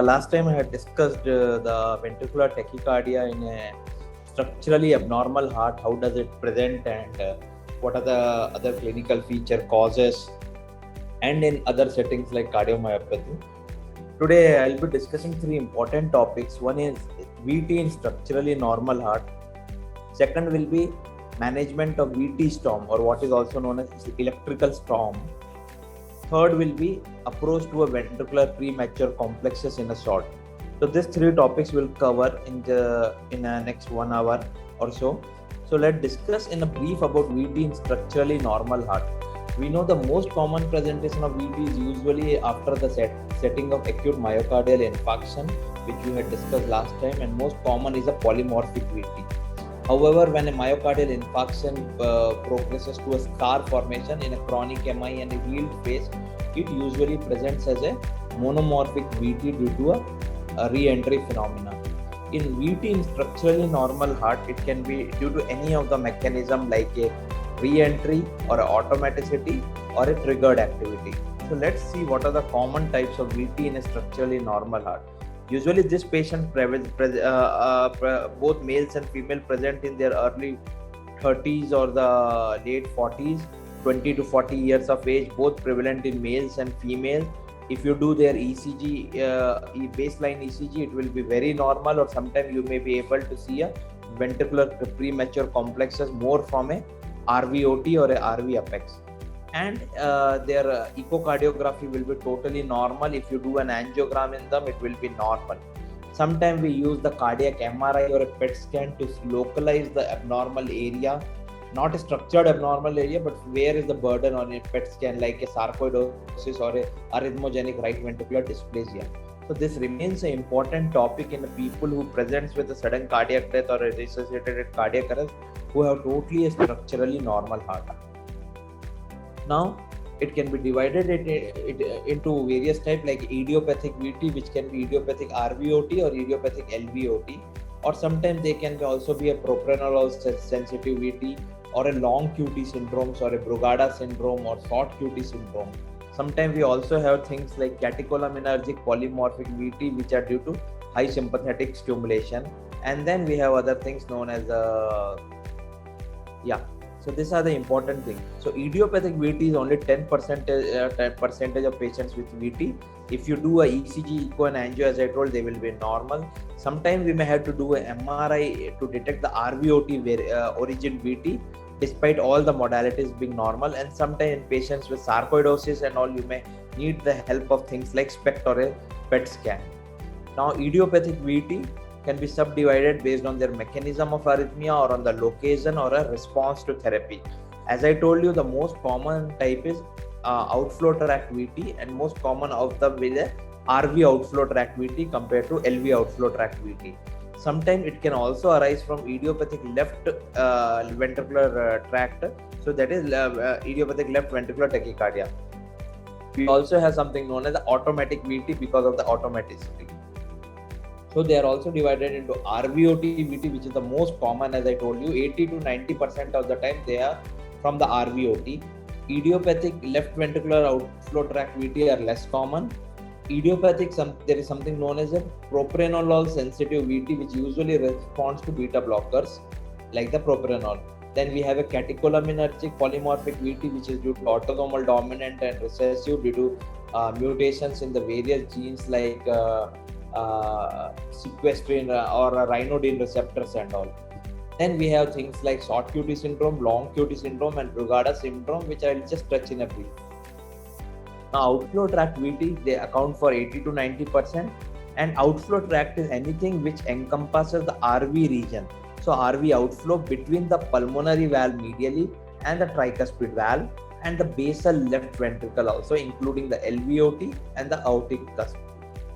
last time I had discussed the ventricular tachycardia in a structurally abnormal heart. How does it present, and what are the other clinical feature causes, and in other settings like cardiomyopathy. Today I'll be discussing three important topics. One is VT in structurally normal heart. Second will be management of VT storm, or what is also known as electrical storm. Third will be approach to a ventricular premature complexes in a short. So these three topics will cover in the next 1 hour or so. So let's discuss in a brief about VT in structurally normal heart. We know the most common presentation of VT is usually after the setting of acute myocardial infarction, which we had discussed last time, and most common is a polymorphic VT. However, when a myocardial infarction progresses to a scar formation in a chronic MI and a healed phase, it usually presents as a monomorphic VT due to a re-entry phenomena. In VT in structurally normal heart, it can be due to any of the mechanism like a re-entry or a automaticity or a triggered activity. So let's see what are the common types of VT in a structurally normal heart. Usually this patient, both males and female, present in their early 30s or the late 40s, 20 to 40 years of age, both prevalent in males and females. If you do their ECG, baseline ECG, it will be very normal, or sometimes you may be able to see a ventricular premature complexes more from a RVOT or a RV apex. And their echocardiography will be totally normal. If you do an angiogram in them, it will be normal. Sometimes we use the cardiac MRI or a PET scan to localize the abnormal area, not a structured abnormal area, but where is the burden on a PET scan, like a sarcoidosis or a arrhythmogenic right ventricular dysplasia. So this remains an important topic in the people who presents with a sudden cardiac death or a resuscitated cardiac arrest who have totally a structurally normal heart. Now, it can be divided into various types like idiopathic VT, which can be idiopathic RVOT or idiopathic LVOT, or sometimes they can also be a propranolol sensitive VT or a long QT syndromes or a Brugada syndrome or short QT syndrome. Sometimes we also have things like catecholaminergic polymorphic VT, which are due to high sympathetic stimulation, and then we have other things known as So these are the important things. So idiopathic VT is only 10% of patients with VT. If you do a ECG, echo and angio, as I told, they will be normal. Sometimes we may have to do a MRI to detect the RVOT origin VT, despite all the modalities being normal. And sometimes in patients with sarcoidosis and all, you may need the help of things like SPECT or a PET scan. Now, idiopathic VT can be subdivided based on their mechanism of arrhythmia or on the location or a response to therapy. As I told you, the most common type is outflow tract VT, and most common of them is a RV outflow tract VT compared to LV outflow tract VT. Sometimes it can also arise from idiopathic left ventricular tract, so that is idiopathic left ventricular tachycardia. We also have something known as the automatic VT because of the automaticity. So they are also divided into RVOT VT, which is the most common. As I told you, 80 to 90% of the time they are from the RVOT. Idiopathic left ventricular outflow tract VT are less common. Idiopathic, there is something known as a propranolol sensitive VT, which usually responds to beta blockers like the propranolol. Then we have a catecholaminergic polymorphic VT, which is due to autosomal dominant and recessive due to mutations in the various genes like sequestrin or rhinodine receptors and all. Then we have things like short QT syndrome, long QT syndrome, and Brugada syndrome, which I will just touch in a brief. Now, outflow tract VT, they account for 80 to 90%, and outflow tract is anything which encompasses the RV region. So RV outflow between the pulmonary valve medially and the tricuspid valve and the basal left ventricle also, including the LVOT and the aortic cusp.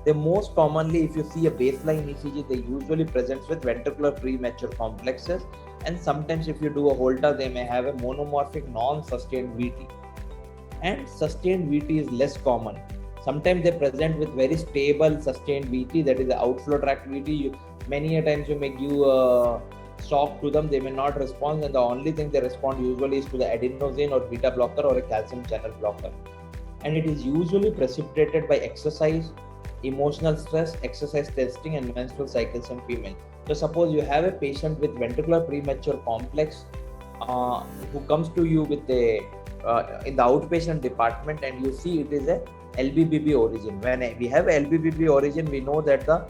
They most commonly, if you see a baseline ECG, they usually presents with ventricular premature complexes, and sometimes if you do a Holter, they may have a monomorphic non-sustained VT. And sustained VT is less common. Sometimes they present with very stable sustained VT, that is the outflow tract VT. Many a times you may give a shock to them, they may not respond, and the only thing they respond usually is to the adenosine or beta blocker or a calcium channel blocker. And it is usually precipitated by exercise emotional stress, exercise testing, and menstrual cycles in female. So suppose you have a patient with ventricular premature complex who comes to you with a in the outpatient department, and you see it is a LBBB origin. When we have LBBB origin, we know that the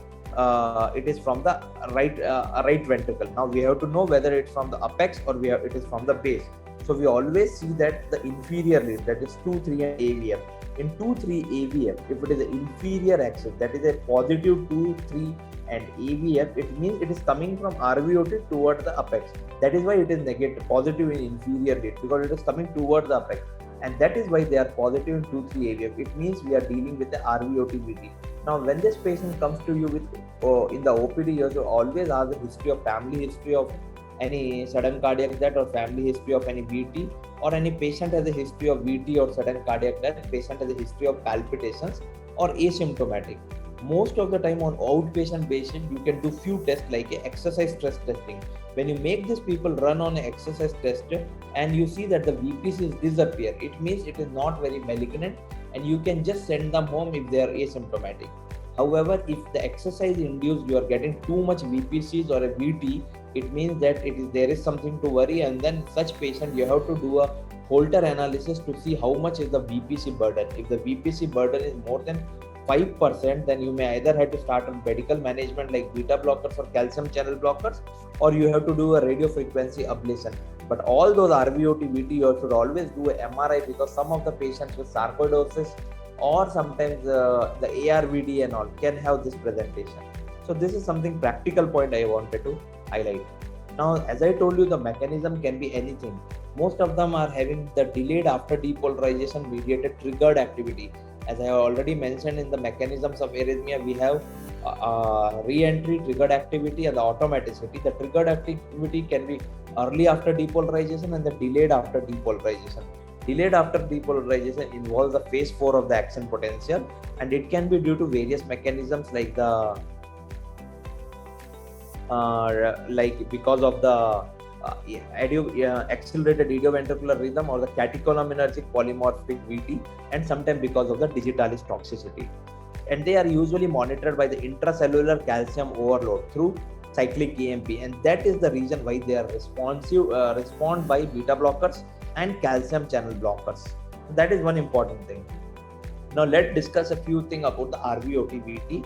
it is from the right ventricle. Now we have to know whether it's from the apex or it is from the base. So we always see that the inferior lead, that is 2, 3 and AVF. In 2, 3 AVF, if it is the inferior axis, that is a positive 2, 3 and AVF, it means it is coming from RVOT towards the apex. That is why it is negative, positive in inferior lead, because it is coming towards the apex. And that is why they are positive in 2, 3 AVF. It means we are dealing with the RVOT VT. Now, when this patient comes to you with in the OPD, you have to always ask the history of family history of any sudden cardiac death or family history of any VT, or any patient has a history of VT or sudden cardiac death, patient has a history of palpitations or asymptomatic. Most of the time on outpatient patient, you can do few tests like a exercise stress testing. When you make these people run on an exercise test and you see that the VPCs disappear, it means it is not very malignant and you can just send them home if they are asymptomatic. However, if the exercise induced you are getting too much VPCs or a VT, it means that there is something to worry, and then such patient you have to do a Holter analysis to see how much is the VPC burden. If the VPC burden is more than 5%, then you may either have to start on medical management like beta blockers or calcium channel blockers, or you have to do a radio frequency ablation. But all those RVOT, VT, you should always do a MRI, because some of the patients with sarcoidosis or sometimes the ARVD and all can have this presentation. So this is something practical point I wanted to highlight. Now, as I told you, the mechanism can be anything. Most of them are having the delayed after depolarization mediated triggered activity. As I have already mentioned in the mechanisms of arrhythmia, we have re-entry, triggered activity, and the automaticity. The triggered activity can be early after depolarization and the delayed after depolarization. Delayed after depolarization involves the phase 4 of the action potential, and it can be due to various mechanisms like the because of the accelerated idioventricular rhythm or the catecholinergic polymorphic VT, and sometimes because of the digitalis toxicity. And they are usually monitored by the intracellular calcium overload through cyclic EMP, and that is the reason why they are respond by beta blockers and calcium channel blockers. So that is one important thing. Now let's discuss a few things about the RVOT VT.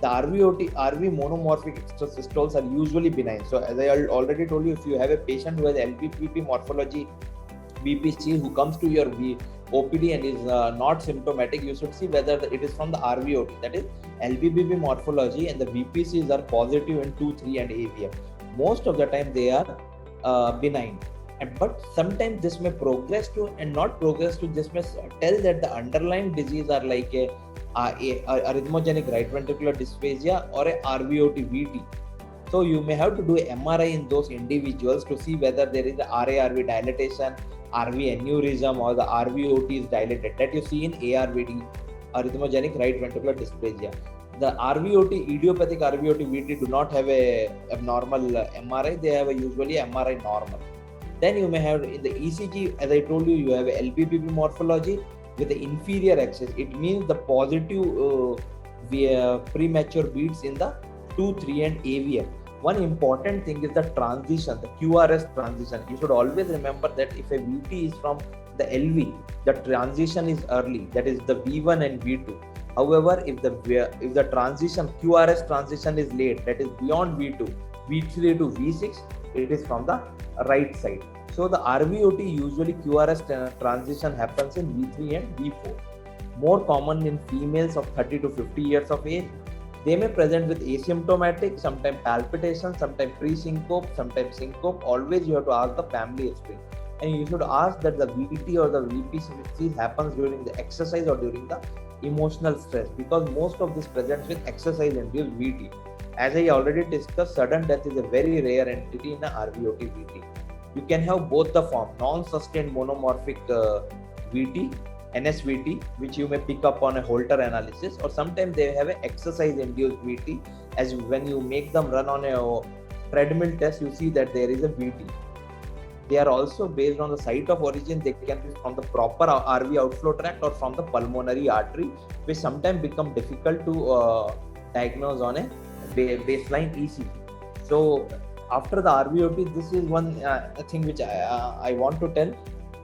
The RV monomorphic extrasystoles are usually benign. So as I already told you, if you have a patient who has LBPP morphology BPC who comes to your OPD and is not symptomatic, you should see whether it is from the RVOT, that is LBPP morphology, and the VPCs are positive in 2, 3 and AVF. Most of the time they are benign. But sometimes this may progress to and not progress to. This may tell that the underlying disease are like a arrhythmogenic right ventricular dysphagia or a RVOT VT. So you may have to do a MRI in those individuals to see whether there is a RA-RV dilatation, RV aneurysm, or the RVOT is dilated, that you see in ARVD, arrhythmogenic right ventricular dysplasia. The RVOT, idiopathic RVOT VT do not have a abnormal MRI, they have usually MRI normal. Then you may have in the ECG, as I told you, you have a LBPP morphology with the inferior axis. It means the positive premature beats in the 2, 3 and AVF. One important thing is the transition, the QRS transition. You should always remember that if a VT is from the LV, the transition is early, that is the V1 and V2. However, if the transition QRS transition is late, that is beyond V2, V3 to V6, it is from the right side. So the RVOT usually QRS transition happens in V3 and V4. More common in females of 30 to 50 years of age. They may present with asymptomatic, sometimes palpitations, sometimes pre-syncope, sometimes syncope. Always you have to ask the family history. And you should ask that the VT or the VPC happens during the exercise or during the emotional stress, because most of this presents with exercise-induced VT. As I already discussed, sudden death is a very rare entity in a RVOT VT. You can have both the form, non-sustained monomorphic VT, NSVT, which you may pick up on a Holter analysis, or sometimes they have an exercise-induced VT, as when you make them run on a treadmill test, you see that there is a VT. they are also based on the site of origin. They can be from the proper RV outflow tract or from the pulmonary artery, which sometimes become difficult to diagnose on a baseline ECG. So after the RVOT, this is one thing which I want to tell.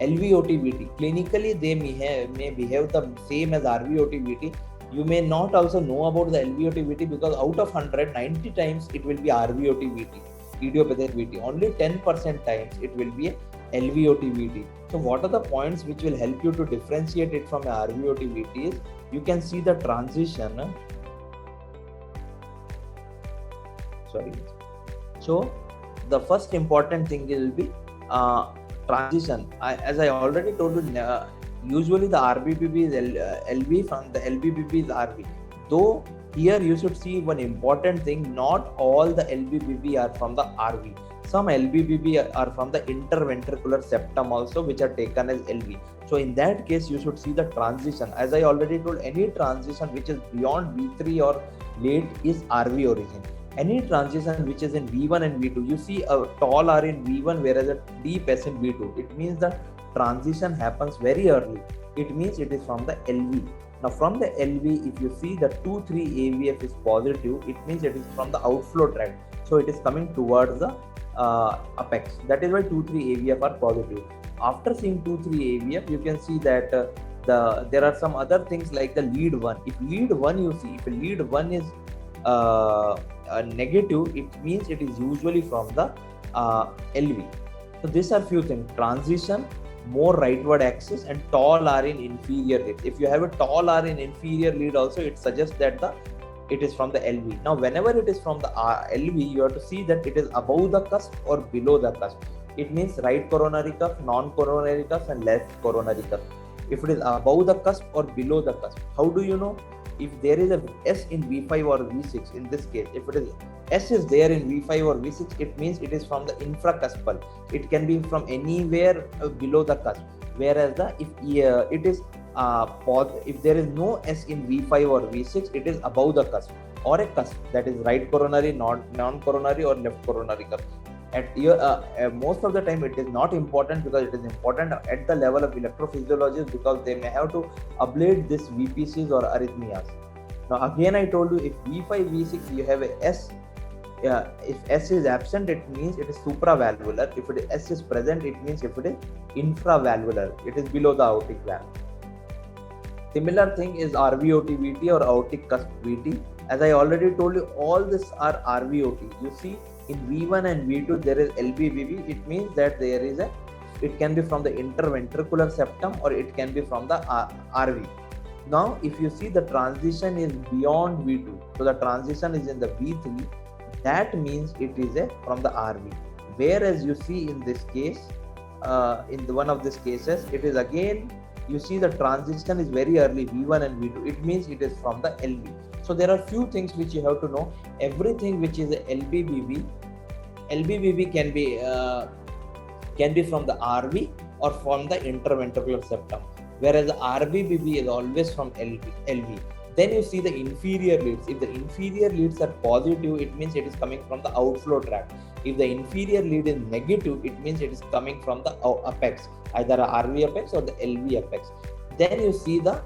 LVOT-VT, clinically they may behave the same as RVOT-VT. You may not also know about the LVOT-VT because out of 100, 90 times it will be RVOT-VT, idiopathic VT. Only 10% times it will be a LVOT-VT. So what are the points which will help you to differentiate it from a RVOT-VT is, you can see the transition. So the first important thing will be transition. As I already told you, usually the RBBB is LV, from the LBBB is RV. Though here you should see one important thing, not all the LBBB are from the RV. Some LBBB are from the interventricular septum also, which are taken as LV. So in that case, you should see the transition. As I already told, any transition which is beyond V3 or late is RV origin. Any transition which is in V1 and V2, you see a tall R in V1 whereas a deep S in V2. It means the transition happens very early. It means it is from the LV. Now from the LV, if you see the 2-3 AVF is positive, it means it is from the outflow tract. So it is coming towards the apex. That is why 2-3 AVF are positive. After seeing 2-3 AVF, you can see that there are some other things like the lead 1. If lead 1 you see, if lead 1 is negative, it means it is usually from the LV. So these are few things: transition, more rightward axis, and tall R in inferior lead. If you have a tall R in inferior lead also, it suggests that it is from the LV. Now whenever it is from the LV, you have to see that it is above the cusp or below the cusp. It means right coronary cuff, non-coronary cuff, and left coronary cuff. If it is above the cusp or below the cusp, how do you know? If there is a S in V5 or V6, in this case, if it is S is there in V5 or V6, it means it is from the infracuspal. It can be from anywhere below the cusp. Whereas if there is no S in V5 or V6, it is above the cusp or a cusp, that is right coronary, non-coronary, or left coronary cuff. Most of the time it is not important, because it is important at the level of electrophysiologists, because they may have to ablate this VPCs or arrhythmias. Now again I told you, if V5, V6 you have a S, if S is absent, it means it is supravalvular. If S is present, it means if it is infravalvular, it is below the aortic valve. Similar thing is RVOT-VT or aortic cusp VT. As I already told you, all these are RVOT. You see, in V1 and V2 there is LBBB. It means that it can be from the interventricular septum or it can be from the RV. Now if you see the transition is beyond V2, so the transition is in the V3, that means it is from the RV. Whereas you see in this case, in one of these cases, it is again, you see the transition is very early, V1 and V2. It means it is from the LV. So there are few things which you have to know. Everything which is LBBB can be from the RV or from the interventricular septum, whereas the RVBB is always from LV. Then you see the inferior leads. If the inferior leads are positive, it means it is coming from the outflow tract. If the inferior lead is negative, it means it is coming from the apex, either a RV apex or the LV apex. Then you see the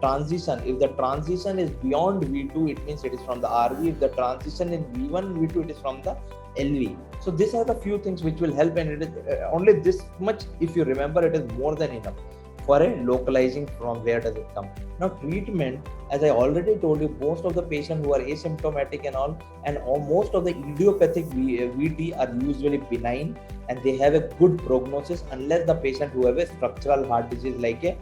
transition. If the transition is beyond V2, it means it is from the RV. If the transition in V1, V2, it is from the LV. So these are the few things which will help, and it is only this much. If you remember, it is more than enough for a localizing from where does it come. Now treatment, as I already told you, most of the patients who are asymptomatic and all, and most of the idiopathic VT are usually benign and they have a good prognosis, unless the patient who have a structural heart disease like a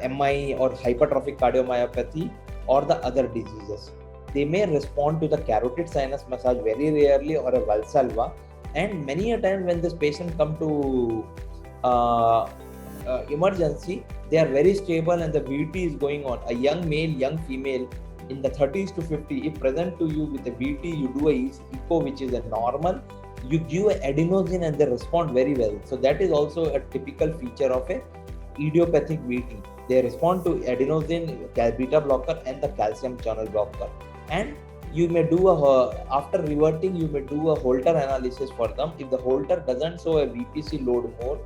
MI or hypertrophic cardiomyopathy or the other diseases. They may respond to the carotid sinus massage very rarely or a Valsalva, and many a time when this patient come to emergency, they are very stable and the VT is going on. A young male, young female in the 30s to 50, if present to you with a VT, you do a echo which is a normal, you give a adenosine and they respond very well. So that is also a typical feature of a idiopathic VT. They respond to adenosine, beta blocker and the calcium channel blocker. And you may do after reverting, you may do a Holter analysis for them. If the Holter doesn't show a VPC load more,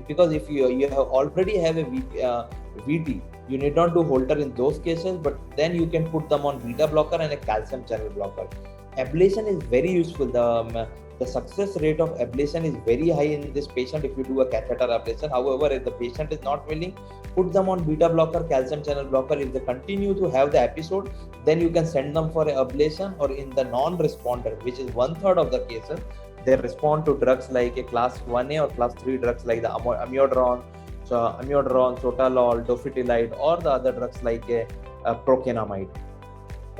because if you have already have a VT, you need not do Holter in those cases, but then you can put them on beta blocker and a calcium channel blocker. Ablation is very useful. The success rate of ablation is very high in this patient if you do a catheter ablation. However, if the patient is not willing, put them on beta blocker, calcium channel blocker. If they continue to have the episode, then you can send them for a ablation, or in the non-responder, which is 1/3 of the cases, they respond to drugs like a class 1A or class 3 drugs like the amiodarone, sotalol, dofetilide, or the other drugs like a procainamide.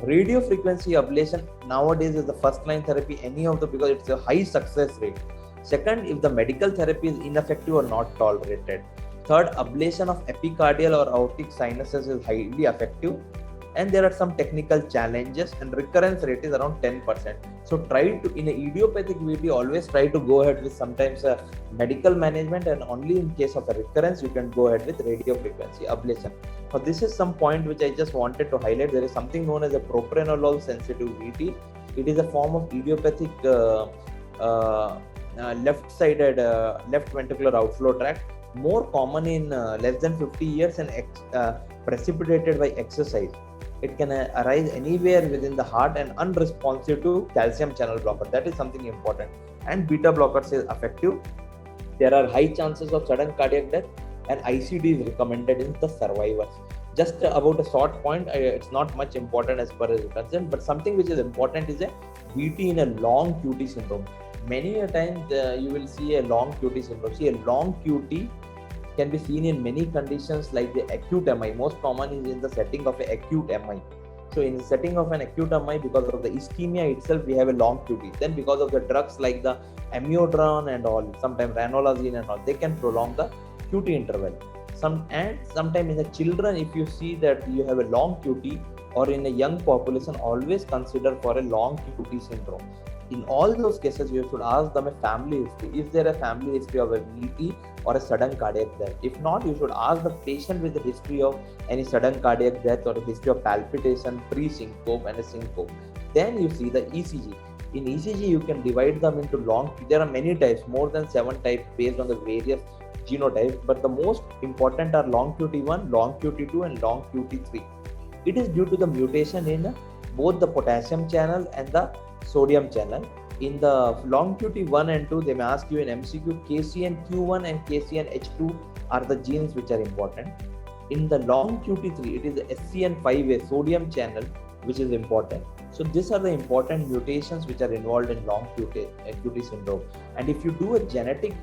Radio frequency ablation nowadays is the first line therapy, because it's a high success rate. Second, if the medical therapy is ineffective or not tolerated. Third, ablation of epicardial or aortic sinuses is highly effective, and there are some technical challenges, and recurrence rate is around 10%. So try to, in a idiopathic VT, always try to go ahead with sometimes a medical management, and only in case of a recurrence you can go ahead with radio frequency ablation. Now this is some point which I just wanted to highlight. There is something known as a propranolol sensitive VT. It is a form of idiopathic left-sided left ventricular outflow tract, more common in less than 50 years and precipitated by exercise. It can arise anywhere within the heart and unresponsive to calcium channel blocker. That is something important. And beta blockers is effective. There are high chances of sudden cardiac death, and ICD is recommended in the survivors. Just about a short point, it's not much important as far as it's concerned, but something which is important is a VT in a long QT syndrome. Many a times you will see a long QT syndrome. See, a long QT can be seen in many conditions like the acute MI. Most common is in the setting of an acute MI. So in the setting of an acute MI, because of the ischemia itself, we have a long QT. Then because of the drugs like the amiodarone and all, sometimes ranolazine and all, they can prolong the QT interval. Sometimes in the children, if you see that you have a long QT, or in a young population, always consider for a long QT syndrome. In all those cases, you should ask them a family history. Is there a family history of a VT or a sudden cardiac death? If not, you should ask the patient with a history of any sudden cardiac death or a history of palpitation, pre-syncope and a syncope. Then you see the ECG. In ECG, you can divide them into there are many types, more than 7 types based on the various genotypes, but the most important are long QT1, long QT2 and long QT3. It is due to the mutation in both the potassium channel and the sodium channel. In the long QT1 and 2, they may ask you in MCQ, KCNQ1 and KCNH2 are the genes which are important. In the long QT3, it is the SCN5A sodium channel which is important. So these are the important mutations which are involved in long QT syndrome. And if you do a genetic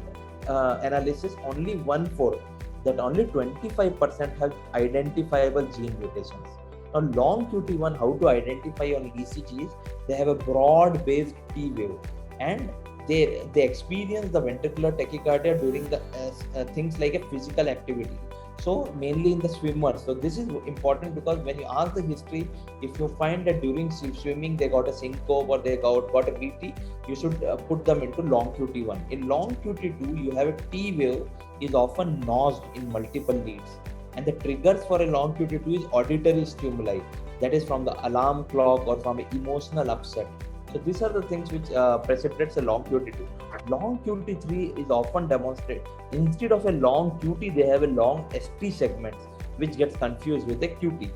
analysis, only 1/4, that only 25% have identifiable gene mutations. Now, long QT1, how to identify on ECGs? They have a broad-based T wave, and they experience the ventricular tachycardia during the things like a physical activity. So mainly in the swimmers. So this is important, because when you ask the history, if you find that during swimming they got a syncope or they got a VT, you should put them into long QT1. In long QT2, you have a T wave is often nosed in multiple leads. And the triggers for a long QT2 is auditory stimuli, that is from the alarm clock or from an emotional upset. So these are the things which precipitates a long QT2. Long QT3 is often demonstrated. Instead of a long QT, they have a long ST segments, which gets confused with a QT.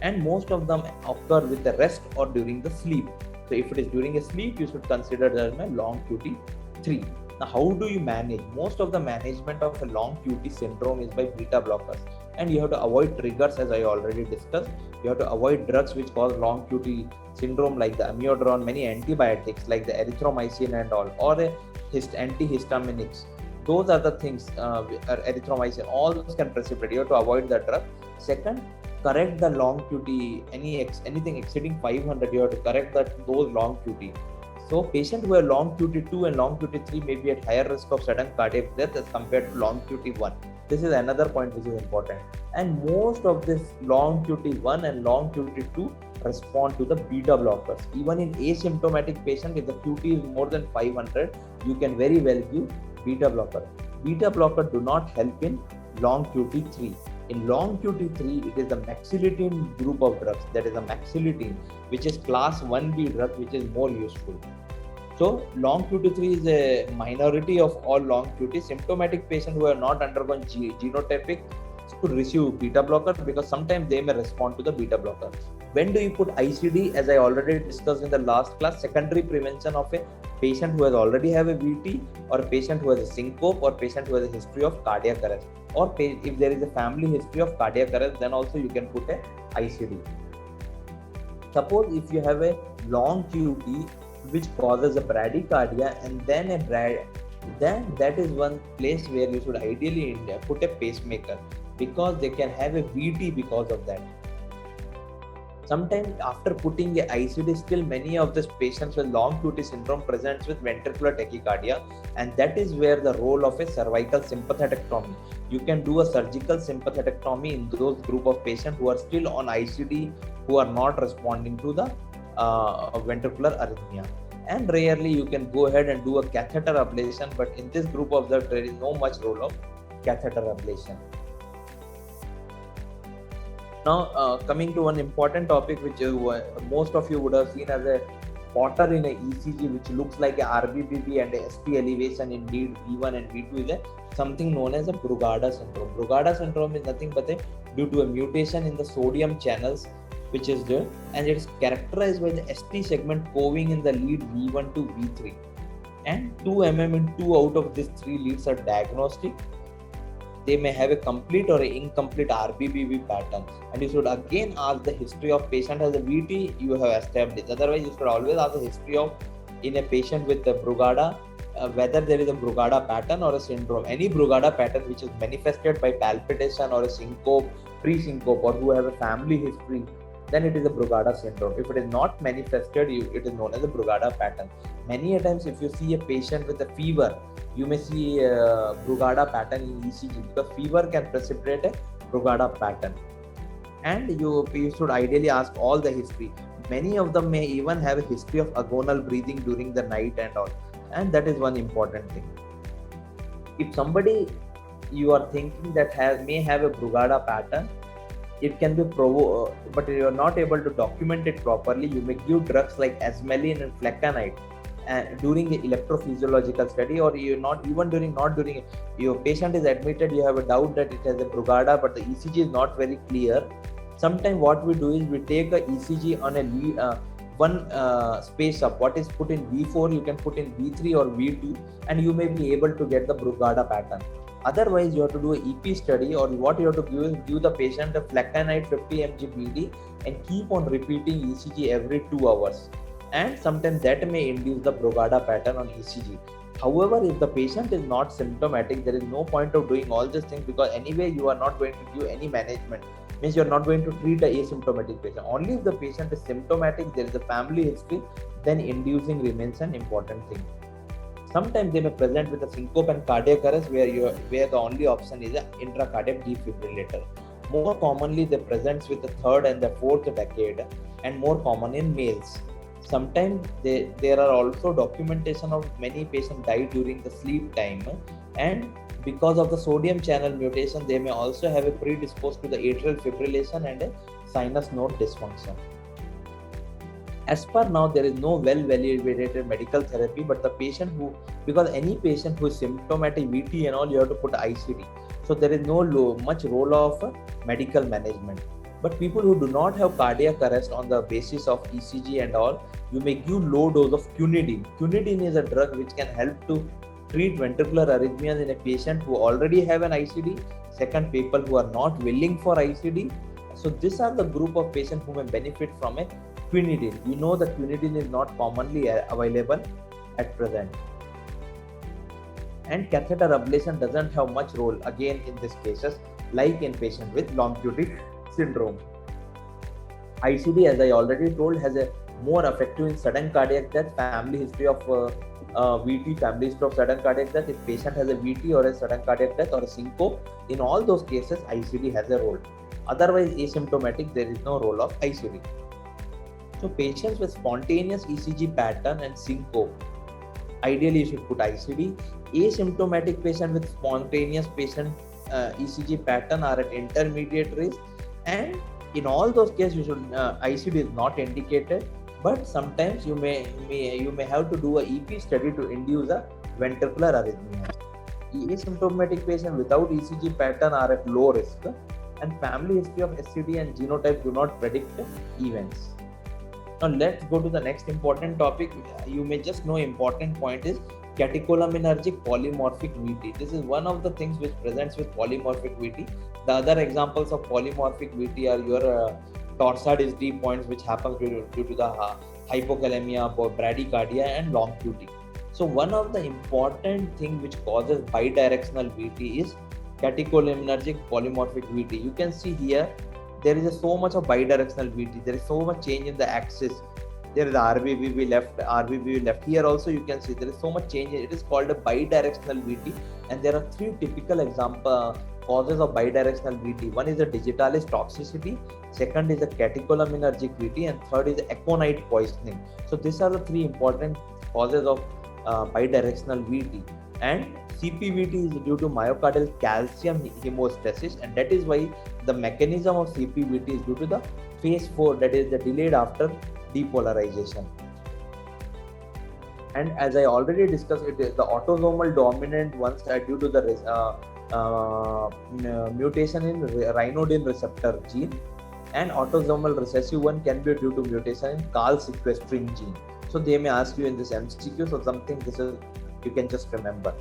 And most of them occur with the rest or during the sleep. So if it is during a sleep, you should consider that as a long QT3. Now, how do you manage? Most of the management of a long QT syndrome is by beta blockers. And you have to avoid triggers, as I already discussed. You have to avoid drugs which cause long QT syndrome like the amiodarone, many antibiotics like the erythromycin and all, or antihistaminics. Those are the things, erythromycin, all those can precipitate. You have to avoid the drug. Second, correct the long QT, anything exceeding 500, you have to correct those long QT. So patients who have long QT2 and long QT3 may be at higher risk of sudden cardiac death as compared to long QT1. This is another point which is important. And most of this long QT1 and long QT2 respond to the beta blockers. Even in asymptomatic patient, if the QT is more than 500, you can very well give beta blocker. Beta blocker do not help in long QT3. In long QT3, it is the maxilitine group of drugs, that is the maxilitine, which is class 1B drug, which is more useful. So long QT3 is a minority of all long QT. Symptomatic patients who have not undergone genotypic could receive beta blocker, because sometimes they may respond to the beta blocker. When do you put ICD? As I already discussed in the last class, secondary prevention of a patient who has already have a VT, or a patient who has a syncope, or patient who has a history of cardiac arrest, or if there is a family history of cardiac arrest, then also you can put a ICD. Suppose if you have a long QT which causes a bradycardia, and then then that is one place where you should ideally put a pacemaker, because they can have a VT because of that. Sometimes after putting a ICD, still many of these patients with long QT syndrome presents with ventricular tachycardia, and that is where the role of a cervical sympathectomy. You can do a surgical sympathectomy in those group of patients who are still on ICD, who are not responding to the ventricular arrhythmia. And rarely you can go ahead and do a catheter ablation, but in this group of that there is no much role of catheter ablation. Now coming to one important topic which most of you would have seen as a spotter in a ECG, which looks like a RBBB and a ST elevation in lead V1 and V2, is something known as a Brugada syndrome. Brugada syndrome is nothing but due to a mutation in the sodium channels which is there, and it is characterized by the ST segment coving in the lead V1 to V3, and 2 mm in 2 out of these 3 leads are diagnostic. They may have a complete or an incomplete RBBB pattern, and you should again ask the history of patient has a VT, you have established. Otherwise, you should always ask the history of in a patient with the Brugada, whether there is a Brugada pattern or a syndrome. Any Brugada pattern which is manifested by palpitation or a syncope, pre-syncope, or who have a family history, then it is a Brugada syndrome. If it is not manifested, it is known as a Brugada pattern. Many a times, if you see a patient with a fever, you may see a Brugada pattern in ECG, because fever can precipitate a Brugada pattern. And you should ideally ask all the history. Many of them may even have a history of agonal breathing during the night and all, and that is one important thing. If somebody you are thinking that may have a Brugada pattern, it can be but you are not able to document it properly, you may give drugs like asmelin and flecainide during the electrophysiological study, or you not during your patient is admitted, you have a doubt that it has a Brugada, but the ECG is not very clear. Sometimes what we do is we take a ECG on a one space up. What is put in V4, you can put in V3 or V2, and you may be able to get the Brugada pattern. Otherwise, you have to do an EP study, or what you have to do is give the patient a flecainide 50 mg BD and keep on repeating ECG every 2 hours. And sometimes that may induce the Brugada pattern on ECG. However, if the patient is not symptomatic, there is no point of doing all these things, because anyway you are not going to give any management. Means you are not going to treat an asymptomatic patient. Only if the patient is symptomatic, there is a family history, then inducing remains an important thing. Sometimes they may present with a syncope and cardiac arrest, where the only option is an intracardiac defibrillator. More commonly, they present with the 3rd and the 4th decade, and more common in males. Sometimes there are also documentation of many patients died during the sleep time, and because of the sodium channel mutation, they may also have a predisposed to the atrial fibrillation and a sinus node dysfunction. As per now, there is no well-validated medical therapy, but the patient because any patient who is symptomatic VT and all, you have to put ICD. So there is no much role of medical management. But people who do not have cardiac arrest on the basis of ECG and all, you may give low dose of quinidine. Quinidine is a drug which can help to treat ventricular arrhythmias in a patient who already have an ICD. Second, people who are not willing for ICD. So these are the group of patients who may benefit from a quinidine. We know that quinidine is not commonly available at present. And catheter ablation doesn't have much role again in these cases, like in patients with long QT syndrome. ICD, as I already told, has a more effective in sudden cardiac death, family history of VT, family history of sudden cardiac death. If patient has a VT or a sudden cardiac death or a syncope, in all those cases ICD has a role. Otherwise, asymptomatic, there is no role of ICD. So patients with spontaneous ECG pattern and syncope, ideally you should put ICD. Asymptomatic patient with spontaneous ECG pattern are at intermediate risk, and in all those cases you should ICD is not indicated, but sometimes you may have to do a EP study to induce a ventricular arrhythmia. Asymptomatic patients without ECG pattern are at low risk, and family history of SCD and genotype do not predict events. Now let's go to the next important topic. You may just know important point is catecholaminergic polymorphic VT. This is one of the things which presents with polymorphic VT. The other examples of polymorphic VT are your torsades D points, which happens due to the hypokalemia, bradycardia, and long QT. So one of the important thing which causes bidirectional VT is catecholaminergic polymorphic VT. You can see here there is so much of bidirectional VT. There is so much change in the axis. There is RVV left. Here also you can see there is so much change. It is called a bidirectional VT, and there are three typical example causes of bidirectional VT. One is the digitalis toxicity, second is the catecholaminergic VT, and third is the aconite poisoning. So these are the three important causes of bidirectional VT. And CPVT is due to myocardial calcium hemostasis, and that is why the mechanism of CPVT is due to the phase 4, that is the delayed after depolarization. And as I already discussed, it is the autosomal dominant ones are due to the mutation in ryanodine receptor gene, and autosomal recessive one can be due to mutation in calsequestrin gene. So they may ask you in this MCQ, so something this is you can just remember.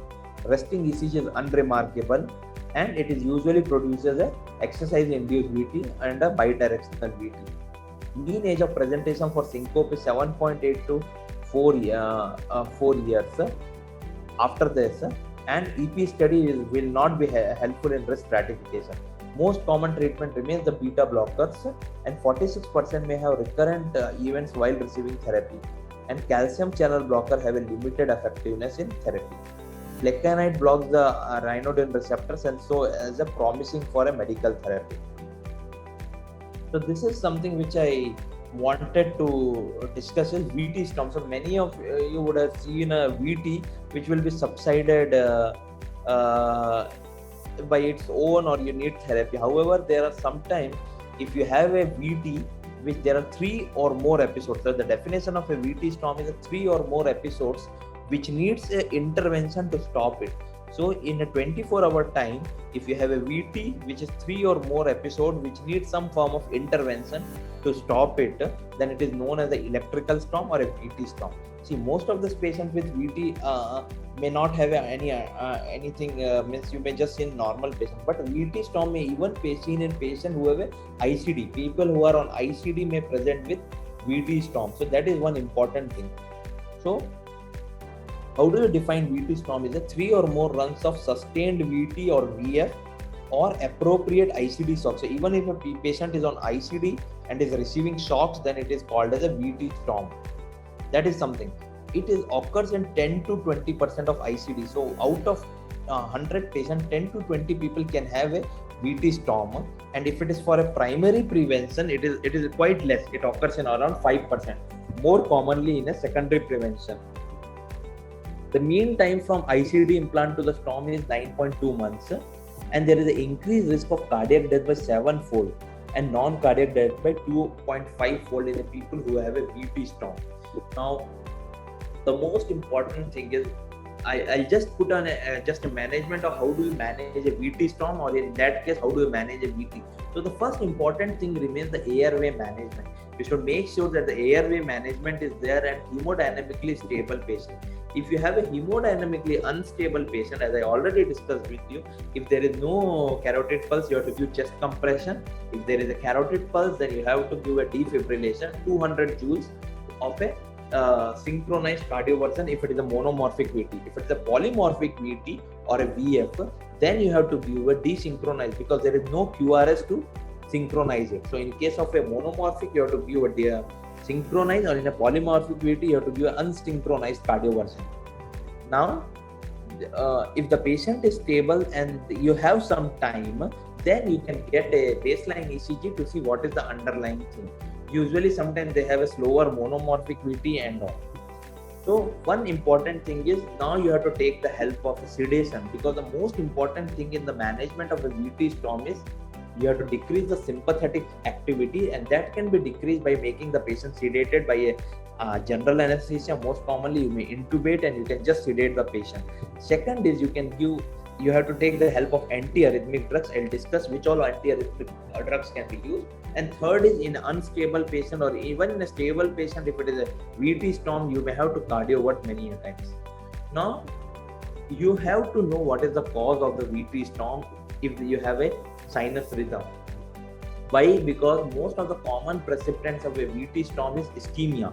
Resting ECG is unremarkable, and it is usually produces a exercise-induced VT and a bidirectional VT. Mean age of presentation for syncope is 7.8 to 4 years. After this, and EP study will not be helpful in risk stratification. Most common treatment remains the beta blockers, and 46% may have recurrent events while receiving therapy. And calcium channel blocker have a limited effectiveness in therapy. Lecanemab blocks the ryanodine receptors, and so as a promising for a medical therapy. So this is something which I wanted to discuss is VT storm. So many of you would have seen a VT which will be subsided by its own, or you need therapy. However, there are sometimes if you have a VT which there are 3 or more episodes. So the definition of a VT storm is 3 or more episodes which needs an intervention to stop it. So in a 24-hour time, if you have a VT which is 3 or more episodes which needs some form of intervention to stop it, then it is known as an electrical storm or a VT storm. See, most of the patients with VT may not have anything, means you may just see normal patients, but VT storm may even be seen in patients who have a ICD. People who are on ICD may present with VT storm. So that is one important thing. So how do you define VT storm? Is a 3 or more runs of sustained VT or VF or appropriate ICD shock. So even if a patient is on ICD and is receiving shocks, then it is called as a VT storm. That is something. It occurs in 10 to 20% of ICD. So out of 100 patients, 10 to 20 people can have a VT storm. And if it is for a primary prevention, it is quite less. It occurs in around 5%. More commonly in a secondary prevention. The mean time from ICD implant to the storm is 9.2 months, and there is an increased risk of cardiac death by 7-fold and non-cardiac death by 2.5-fold in the people who have a VT storm. Now, the most important thing is I'll just put on just a management of how do you manage a VT storm, or in that case, how do you manage a VT. So the first important thing remains the airway management. You should make sure that the airway management is there and hemodynamically stable patient. If you have a hemodynamically unstable patient, as I already discussed with you, if there is no carotid pulse, you have to give chest compression. If there is a carotid pulse, then you have to give a defibrillation, 200 joules of a synchronized cardioversion if it is a monomorphic VT. If it's a polymorphic VT or a VF, then you have to give a desynchronized, because there is no QRS to synchronize it. So in case of a monomorphic, you have to give a synchronized, or in a polymorphic VT, you have to give an unsynchronized cardioversion. Now, if the patient is stable and you have some time, then you can get a baseline ECG to see what is the underlying thing. Usually, sometimes they have a slower monomorphic VT and all. So one important thing is now you have to take the help of sedation, because the most important thing in the management of a VT storm is you have to decrease the sympathetic activity, and that can be decreased by making the patient sedated by a general anesthesia. Most commonly you may intubate and you can just sedate the patient. Second is you have to take the help of anti-arrhythmic drugs. I'll discuss which all anti-arrhythmic drugs can be used. And third is in unstable patient or even in a stable patient, if it is a VT storm, you may have to cardiovert many times. Now you have to know what is the cause of the VT storm if you have a sinus rhythm. Why? Because most of the common precipitants of a VT storm is ischemia.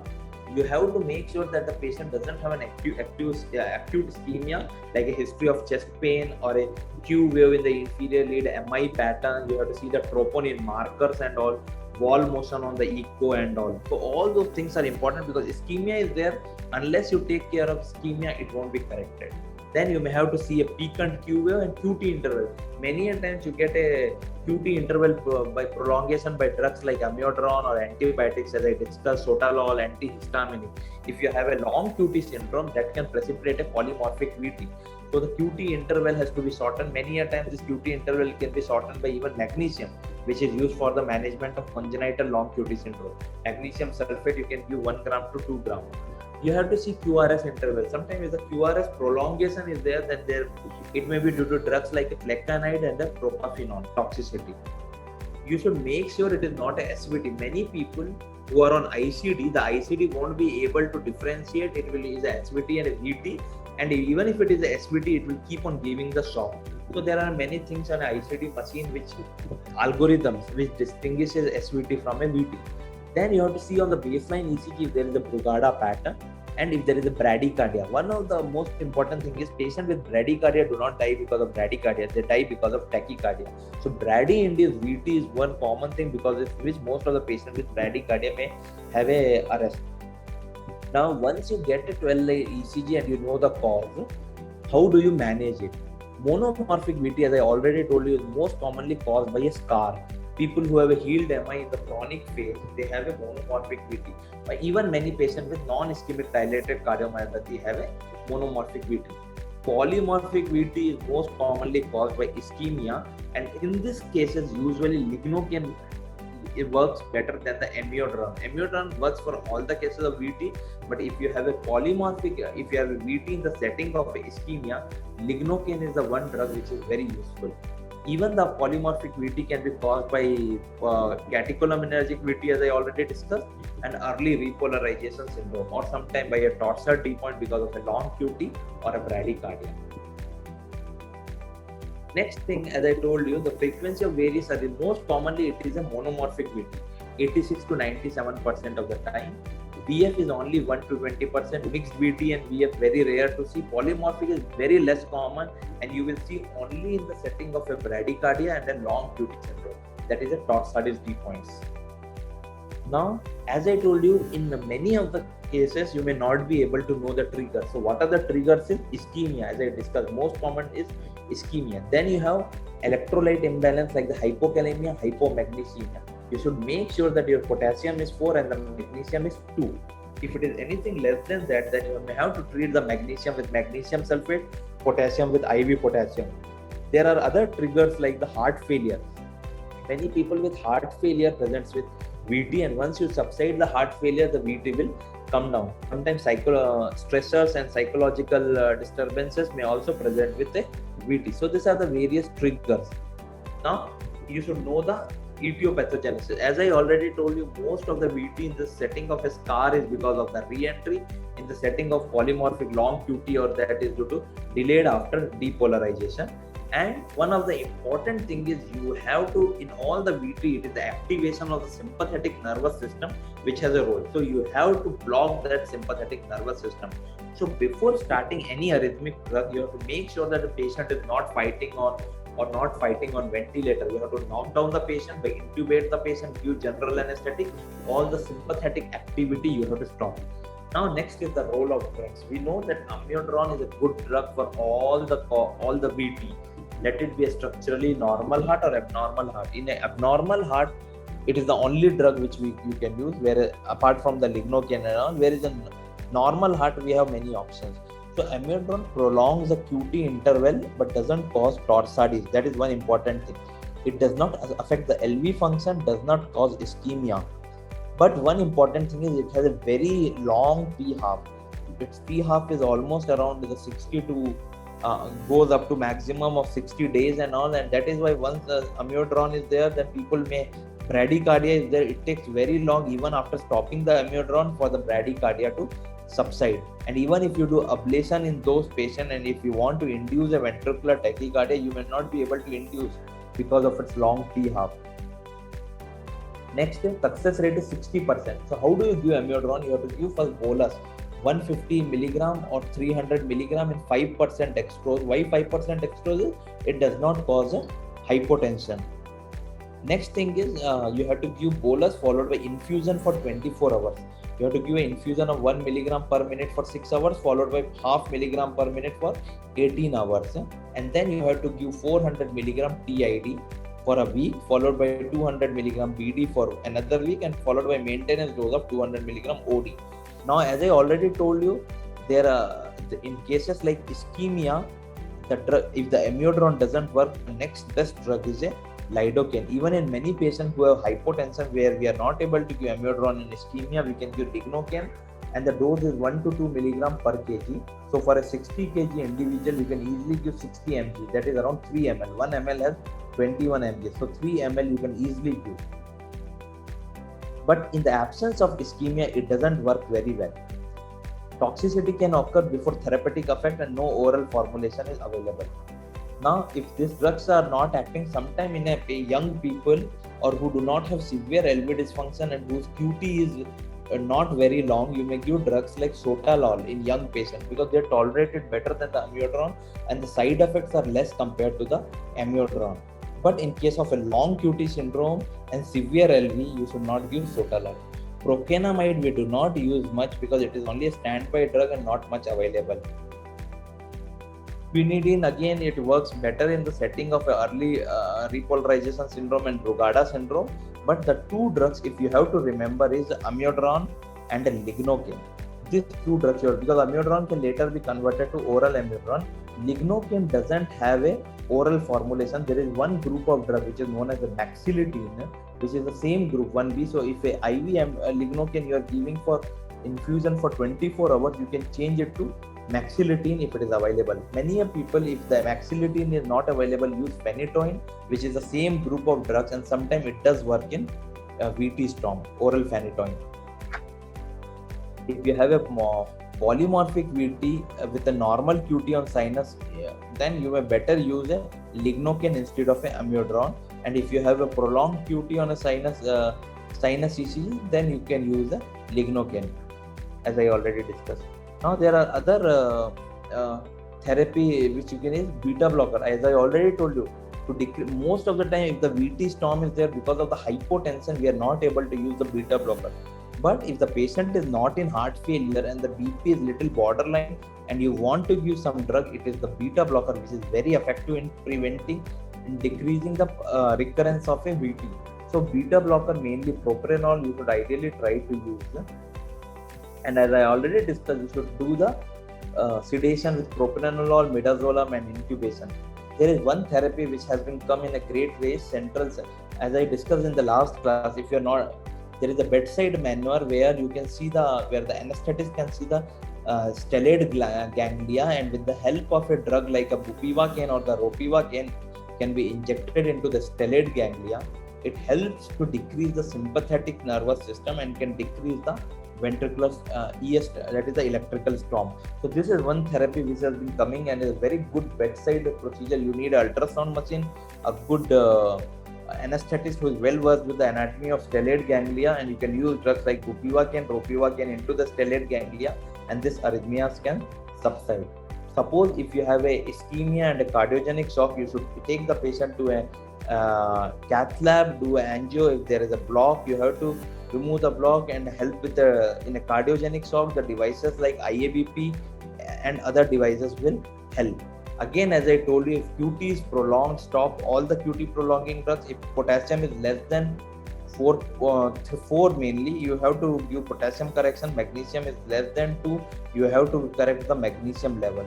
You have to make sure that the patient doesn't have an acute ischemia, like a history of chest pain or a Q wave in the inferior lead, MI pattern. You have to see the troponin markers and all, wall motion on the echo and all. So all those things are important, because ischemia is there. Unless you take care of ischemia, it won't be corrected. Then you may have to see a piquant Q wave and QT interval. Many a times you get a QT interval by prolongation by drugs like amiodarone or antibiotics, as I discussed, sotalol, antihistaminic. If you have a long QT syndrome, that can precipitate a polymorphic VT. So the QT interval has to be shortened. Many a times this QT interval can be shortened by even magnesium, which is used for the management of congenital long QT syndrome. Magnesium sulfate you can give 1 gram to 2 gram. You have to see QRS interval. Sometimes if the QRS prolongation is there, then it may be due to drugs like a flecainide and a propafenone toxicity. You should make sure it is not a SVT. Many people who are on ICD, the ICD won't be able to differentiate it will is a SVT and a VT, and even if it is a SVT, it will keep on giving the shock. So there are many things on an ICD machine algorithms which distinguishes SVT from a VT. Then you have to see on the baseline ECG if there is a Brugada pattern and if there is a bradycardia. One of the most important thing is patients with bradycardia do not die because of bradycardia, they die because of tachycardia. So brady-induced VT is one common thing, because of which most of the patients with bradycardia may have a arrest. Now once you get a 12-lead ECG and you know the cause, how do you manage it? Monomorphic VT, as I already told you, is most commonly caused by a scar. People who have a healed MI in the chronic phase, they have a monomorphic VT. But even many patients with non-ischemic dilated cardiomyopathy have a monomorphic VT. Polymorphic VT is most commonly caused by ischemia, and in these cases, usually lignocaine it works better than the amiodarone. Amiodarone works for all the cases of VT, but if you have a polymorphic, if you have a VT in the setting of ischemia, lignocaine is the one drug which is very useful. Even the polymorphic VT can be caused by catecholaminergic VT, as I already discussed, and early repolarization syndrome, or sometimes by a torsade D point because of a long QT or a bradycardia. Next thing, as I told you, the frequency of various are most commonly it is a monomorphic VT, 86 to 97% of the time. VF is only 1 to 20%, mixed VT and VF very rare to see. Polymorphic is very less common, and you will see only in the setting of a bradycardia and a long QT syndrome, that is a torsades D points. Now, as I told you, in many of the cases, you may not be able to know the triggers. So what are the triggers? Is ischemia, as I discussed, most common is ischemia. Then you have electrolyte imbalance like the hypokalemia, hypomagnesemia. You should make sure that your potassium is 4 and the magnesium is 2. If it is anything less than that, then you may have to treat the magnesium with magnesium sulfate, potassium with IV potassium. There are other triggers like the heart failure. Many people with heart failure presents with VT, and once you subside the heart failure, the VT will come down. Sometimes stressors and psychological disturbances may also present with a VT. So these are the various triggers. Now you should know the etiopathogenesis. As I already told you, most of the VT in the setting of a scar is because of the re-entry. In the setting of polymorphic long QT, or that is due to delayed after depolarization. And one of the important thing is you have to, in all the VT, it is the activation of the sympathetic nervous system which has a role. So you have to block that sympathetic nervous system. So before starting any arrhythmic drug, you have to make sure that the patient is not fighting on ventilator. You have to knock down the patient by intubate the patient, give general anesthetic. All the sympathetic activity you have to stop. Now next is the role of drugs. We know that amiodarone is a good drug for all the VT. Let it be a structurally normal heart or abnormal heart. In an abnormal heart, it is the only drug which you can use, where apart from the lignocaine and all, there is Normal heart, we have many options. So amiodarone prolongs the QT interval but doesn't cause torsades. That is one important thing. It does not affect the LV function, does not cause ischemia. But one important thing is it has a very long P half. Its P half is almost around the 60 to goes up to maximum of 60 days and all, and that is why once the amiodarone is there, then people may bradycardia is there. It takes very long even after stopping the amiodarone for the bradycardia to subside. And even if you do ablation in those patients, and if you want to induce a ventricular tachycardia, you may not be able to induce because of its long T half. Next, success rate is 60%. So how do you give amiodarone? You have to give first bolus 150 milligram or 300 milligram in 5% dextrose. Why 5% dextrose? It does not cause a hypotension. Next thing is you have to give bolus followed by infusion for 24 hours. You have to give an infusion of 1 milligram per minute for 6 hours followed by half milligram per minute for 18 hours. And then you have to give 400 milligram TID for a week followed by 200 milligram BD for another week and followed by maintenance dose of 200 milligram OD. Now, as I already told you, there are in cases like ischemia, the drug, if the amiodarone doesn't work, the next best drug is a lidocaine. Even in many patients who have hypotension where we are not able to give amiodarone in ischemia, we can give lignocaine, and the dose is 1 to 2 milligram per kg. So for a 60 kg individual, you can easily give 60 mg. That is around 3 ml. 1 ml has 21 mg. So 3 ml you can easily give. But in the absence of ischemia, it doesn't work very well. Toxicity can occur before therapeutic effect and no oral formulation is available. Now, if these drugs are not acting sometime in a young people or who do not have severe LV dysfunction and whose QT is not very long, you may give drugs like sotalol in young patients because they are tolerated better than the amiodarone and the side effects are less compared to the amiodarone. But in case of a long QT syndrome and severe LV, you should not give sotalol. Procainamide we do not use much because it is only a standby drug and not much available. Quinidine, again, it works better in the setting of early repolarization syndrome and Brugada syndrome. But the two drugs, if you have to remember, is amiodarone and lignocaine. These two drugs, because amiodarone can later be converted to oral amiodarone. Lignocaine doesn't have a oral formulation. There is one group of drug which is known as the maxilitine, which is the same group 1B. So if a IV lignocaine you are giving for infusion for 24 hours, you can change it to maxilitine if it is available. Many people, if the maxilitine is not available, use phenytoin, which is the same group of drugs, and sometimes it does work in VT storm, oral phenytoin. If you have a polymorphic VT with a normal QT on sinus, then you may better use a lignocaine instead of a amiodarone. And if you have a prolonged QT on a sinus ECG, then you can use a lignocaine, as I already discussed. Now there are other therapy which you can use, beta blocker. As I already told you, to most of the time if the VT storm is there because of the hypotension, we are not able to use the beta blocker. But if the patient is not in heart failure and the BP is little borderline and you want to give some drug, it is the beta blocker which is very effective in preventing and decreasing the recurrence of a VT. So beta blocker, mainly propranolol, you should ideally try to use. And as I already discussed, you should do the sedation with propranolol, midazolam and intubation. There is one therapy which has been come in a great way, central. As I discussed in the last class, if you're not, there is a bedside maneuver where you can see where the anesthetist can see the stellate ganglia, and with the help of a drug like a bupivacaine or the ropivacaine can be injected into the stellate ganglia. It helps to decrease the sympathetic nervous system and can decrease the ventricular ES, that is the electrical storm. So this is one therapy which has been coming and is a very good bedside procedure. You need an ultrasound machine, a good anesthetist who is well versed with the anatomy of stellate ganglia, and you can use drugs like bupivacaine, ropivacaine into the stellate ganglia, and this arrhythmias can subside. Suppose if you have a ischemia and a cardiogenic shock, you should take the patient to a cath lab, do an angio. If there is a block, you have to remove the block and help with in a cardiogenic shock. The devices like IABP and other devices will help. Again, as I told you, if QT is prolonged, stop all the QT prolonging drugs. If potassium is less than four mainly. You have to give potassium correction. Magnesium is less than 2. You have to correct the magnesium level.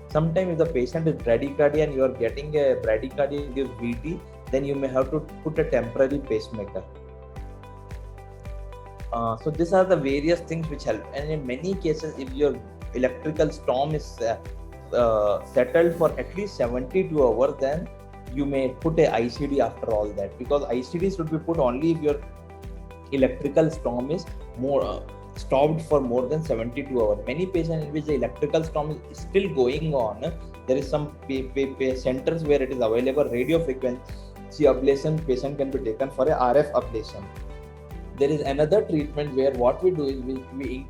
Sometimes if the patient is bradycardia and you are getting a bradycardia gives VT, then you may have to put a temporary pacemaker. So these are the various things which help. And in many cases, if your electrical storm is settled for at least 72 hours, then you may put a ICD after all that, because ICD should be put only if your electrical storm is more stopped for more than 72 hours. Many patients in which the electrical storm is still going on, there is some centers where it is available radio frequency ablation. Patient can be taken for a RF ablation. There is another treatment where what we do is we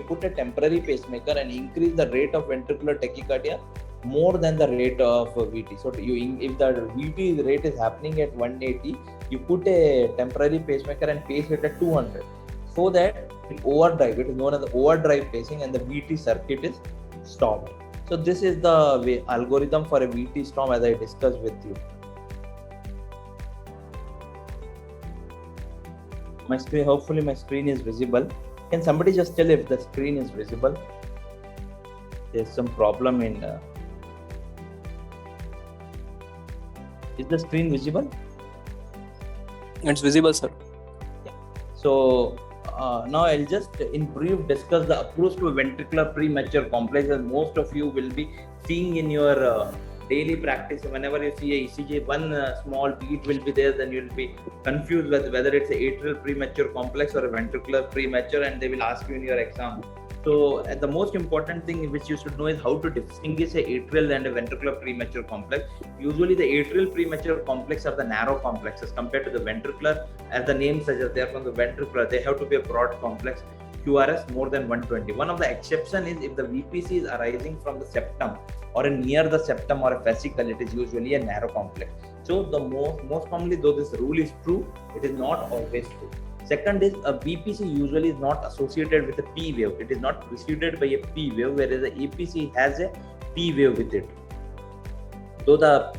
put a temporary pacemaker and increase the rate of ventricular tachycardia more than the rate of VT. So if the VT rate is happening at 180, you put a temporary pacemaker and pace it at 200, so that it overdrive. It is known as the overdrive pacing, and the VT circuit is stopped. So this is the algorithm for a VT storm as I discussed with you. My screen, hopefully my screen is visible. Can somebody just tell if the screen is visible? There's some problem in is the screen visible? It's visible, sir. Yeah. So now I'll just in brief discuss the approach to ventricular premature complex, as most of you will be seeing in your daily practice. Whenever you see a ECG, one small beat will be there, then you'll be confused with whether it's a atrial premature complex or a ventricular premature, and they will ask you in your exam. So the most important thing which you should know is how to distinguish a atrial and a ventricular premature complex. Usually the atrial premature complex are the narrow complexes compared to the ventricular. As the name suggests, they are from the ventricular. They have to be a broad complex. QRS more than 120. One of the exception is if the VPC is arising from the septum or near the septum or a fascicle, it is usually a narrow complex. So the most commonly, though this rule is true, it is not always true. Second is a VPC usually is not associated with a P wave. It is not preceded by a P wave, whereas the APC has a P wave with it. Though the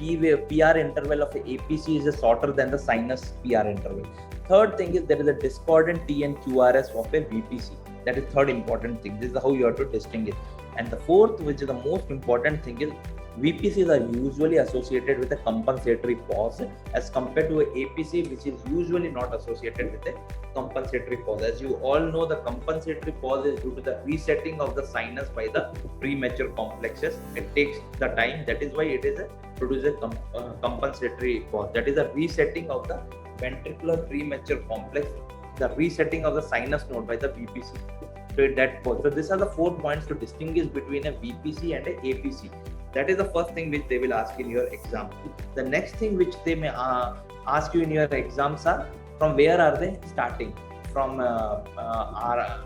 PR interval of the APC is shorter than the sinus PR interval. Third thing is there is a discordant T and QRS of a VPC. That is third important thing. This is how you have to distinguish. And the fourth, which is the most important thing, is VPCs are usually associated with a compensatory pause as compared to a APC, which is usually not associated with a compensatory pause. As you all know, the compensatory pause is due to the resetting of the sinus by the premature complexes. It takes the time. That is why it is produces a compensatory pause. That is a resetting of the ventricular premature complex, the resetting of the sinus node by the VPC. So these are the 4 points to distinguish between a VPC and a APC. That is the first thing which they will ask in your exam. The next thing which they may ask you in your exams are, from where are they starting? From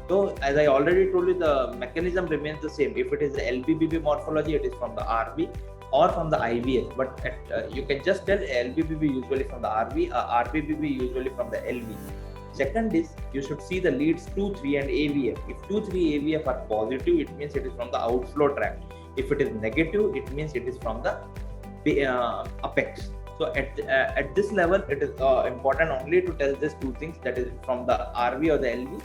so as I already told you, the mechanism remains the same. If it is the LBBB morphology, it is from the RV or from the IVS. But you can just tell LBBB usually from the RV, RBBB usually from the LV. Second is you should see the leads 2, 3 and AVF. If 2, 3 AVF are positive, it means it is from the outflow tract. If it is negative, it means it is from the apex. So at this level, it is important only to tell these 2 things, that is from the RV or the LV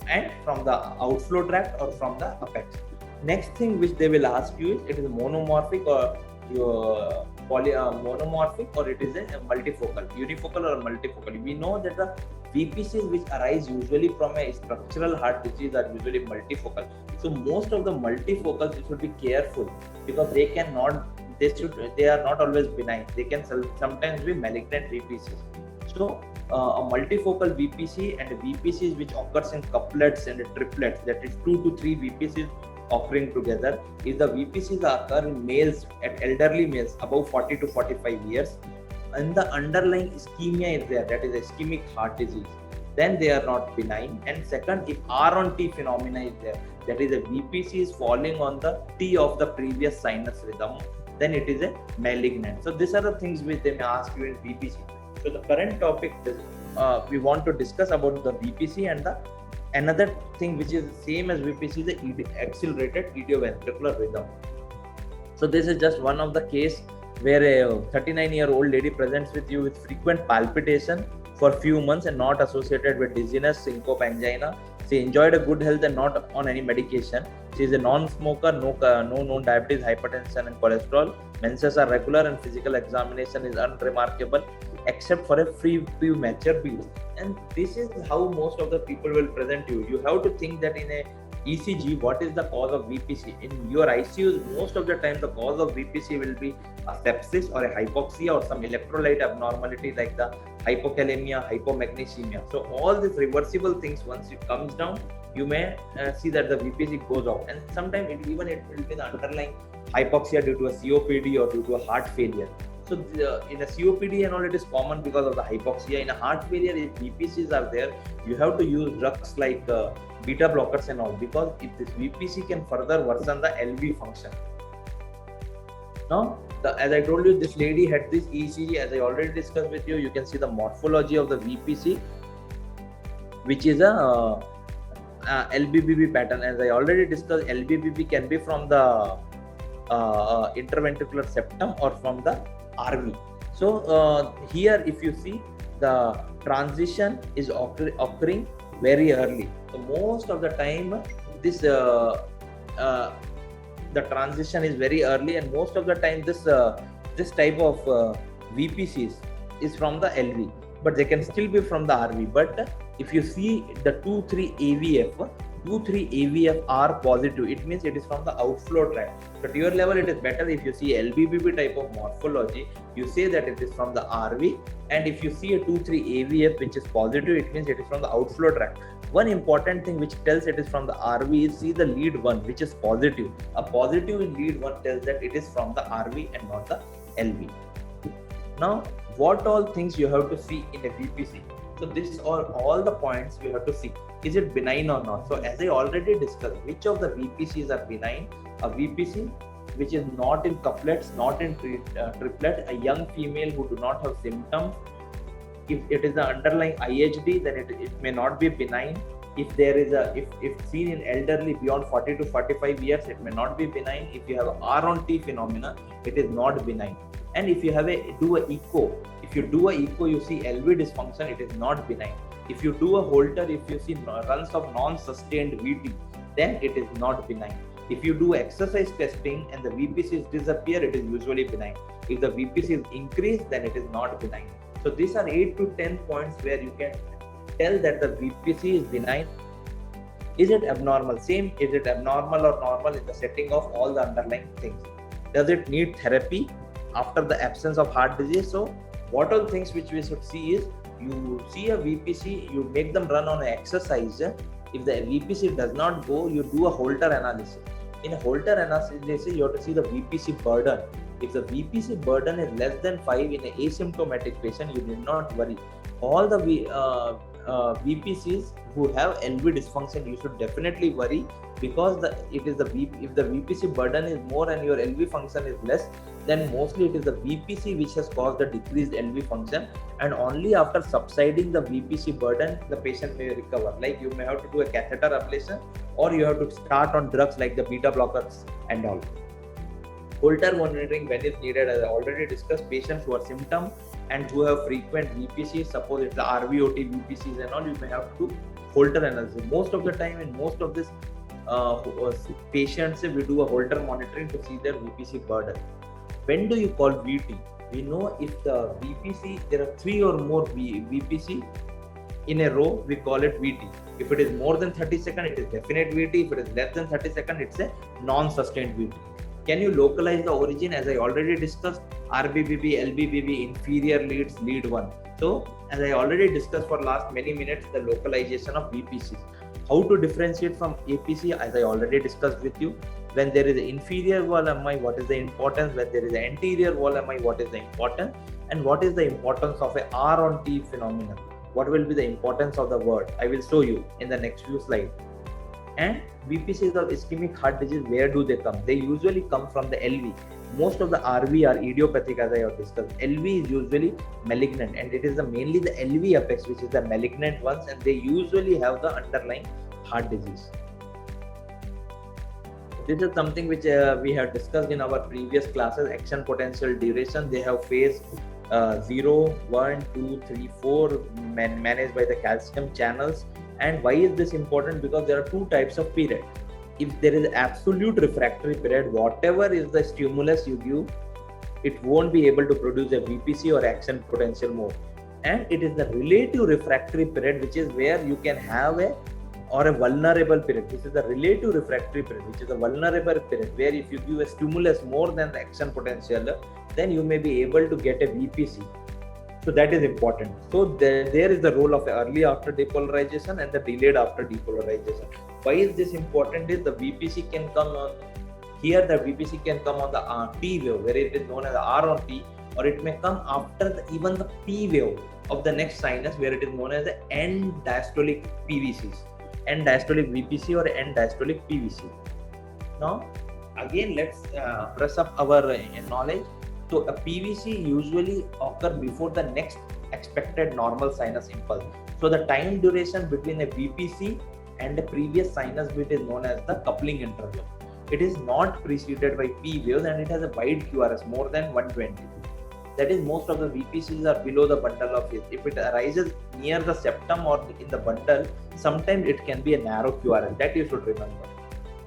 and from the outflow tract or from the apex. Next thing which they will ask you is, it is monomorphic or monomorphic, or it is a multifocal, unifocal or multifocal. We know that the VPCs which arise usually from a structural heart disease are usually multifocal. So most of the multifocals, you should be careful, because they are not always benign. They can sometimes be malignant VPCs. So a multifocal VPC and VPCs which occurs in couplets and triplets, that is 2 to 3 VPCs occurring together, if the VPCs occur in males, at elderly males above 40 to 45 years, and the underlying ischemia is there, that is ischemic heart disease, then they are not benign. And second, if R on T phenomena is there, that is a VPC is falling on the T of the previous sinus rhythm, then it is a malignant. So these are the things which they may ask you in VPC. So the current topic is, we want to discuss about the VPC, and the another thing which is same as VPC is the accelerated idioventricular rhythm. So this is just one of the case where a 39-year-old lady presents with you with frequent palpitation, for few months and not associated with dizziness, syncope, angina. She enjoyed a good health and not on any medication. She is a non-smoker, no known diabetes, hypertension and cholesterol. Menses are regular and physical examination is unremarkable except for a premature bleed. And this is how most of the people will present you. You have to think that in a ECG, what is the cause of VPC? In your ICUs, most of the time the cause of VPC will be a sepsis or a hypoxia or some electrolyte abnormality like the hypokalemia, hypomagnesemia. So all these reversible things, once it comes down, you may see that the VPC goes off, and sometimes it will be the underlying hypoxia due to a COPD or due to a heart failure. So in a COPD and all, it is common because of the hypoxia. In a heart failure, if VPCs are there, you have to use drugs like beta blockers and all, because if this VPC can further worsen the LV function. Now, as I told you, this lady had this ECG, as I already discussed with you. You can see the morphology of the VPC, which is a LBBB pattern. As I already discussed, LBBB can be from the interventricular septum or from the RV. So here, if you see, the transition is occurring very early. So most of the time, this the transition is very early, and most of the time this type of VPCs is from the LV, but they can still be from the RV. But if you see the 2-3 AVF, 2-3 AVF are positive, it means it is from the outflow tract. So to your level, it is better if you see LBBB type of morphology, you say that it is from the RV, and if you see a 2-3 AVF which is positive, it means it is from the outflow tract. One important thing which tells it is from the RV is, see the lead 1 which is positive. A positive in lead 1 tells that it is from the RV and not the LV. Now, what all things you have to see in a VPC? So this are all the points you have to see. Is it benign or not? So as I already discussed, which of the VPCs are benign? A VPC which is not in couplets, not in triplets, a young female who do not have symptoms. If it is the underlying IHD, then it may not be benign. If there is if seen in elderly beyond 40 to 45 years, it may not be benign. If you have R on T phenomena, it is not benign. And if you have do a echo, if you do a echo, you see LV dysfunction, it is not benign. If you do a Holter, if you see runs of non-sustained VT, then it is not benign. If you do exercise testing and the VPCs disappear, it is usually benign. If the VPCs increase, then it is not benign. So these are 8 to 10 points where you can tell that the VPC is benign. Is it abnormal? Same, is it abnormal or normal in the setting of all the underlying things? Does it need therapy after the absence of heart disease? So what all things which we should see is, you see a VPC, you make them run on an exercise. If the VPC does not go, you do a Holter analysis. In a Holter analysis, you have to see the VPC burden. If the VPC burden is less than 5 in an asymptomatic patient, you need not worry. All the VPCs who have LV dysfunction, you should definitely worry, because if the VPC burden is more and your LV function is less, then mostly it is the VPC which has caused the decreased LV function, and only after subsiding the VPC burden, the patient may recover. Like you may have to do a catheter ablation, or you have to start on drugs like the beta blockers and all. Holter monitoring when is needed, as I already discussed. Patients who are symptom and who have frequent VPCs, suppose it's the RVOT VPCs and all, you may have to do Holter analysis. Most of the time in most of this patients, we do a Holter monitoring to see their VPC burden. When do you call VT? We know if the VPC, there are 3 or more VPC in a row, we call it VT. If it is more than 30 seconds, it is definite VT. If it is less than 30 seconds, it's a non-sustained VT. Can you localize the origin? As I already discussed, RBBB, LBBB, inferior leads, lead 1. So as I already discussed for last many minutes, the localization of VPCs. How to differentiate from APC, as I already discussed with you. When there is an inferior wall MI, what is the importance? When there is an anterior wall MI, what is the importance? And what is the importance of a R on T phenomenon? What will be the importance of the word? I will show you in the next few slides. And VPCs of ischemic heart disease, where do they come? They usually come from the LV. Most of the RV are idiopathic, as I have discussed. LV is usually malignant, and it is mainly the LV apex which is the malignant ones, and they usually have the underlying heart disease. This is something which we have discussed in our previous classes. Action, potential, duration. They have phase 0, 1, 2, 3, 4 managed by the calcium channels. And why is this important? Because there are two types of period. If there is absolute refractory period, whatever is the stimulus you give, it won't be able to produce a VPC or action potential more. And it is the relative refractory period, which is where you can have a vulnerable period. This is the relative refractory period, which is a vulnerable period, where if you give a stimulus more than the action potential, then you may be able to get a VPC. So that is important. So there is the role of early after depolarization and the delayed after depolarization. Why is this important? Is the VPC can come on here, the VPC can come on the T wave, where it is known as R on T, or it may come after even the P wave of the next sinus, where it is known as the end diastolic PVCs, end diastolic VPC or end diastolic PVC. Now, again, let's brush up our knowledge. So a PVC usually occurs before the next expected normal sinus impulse. So the time duration between a VPC and a previous sinus beat is known as the coupling interval. It is not preceded by P waves, and it has a wide QRS more than 120. That is, most of the VPCs are below the bundle of it. If it arises near the septum or in the bundle, sometimes it can be a narrow QRS. That you should remember.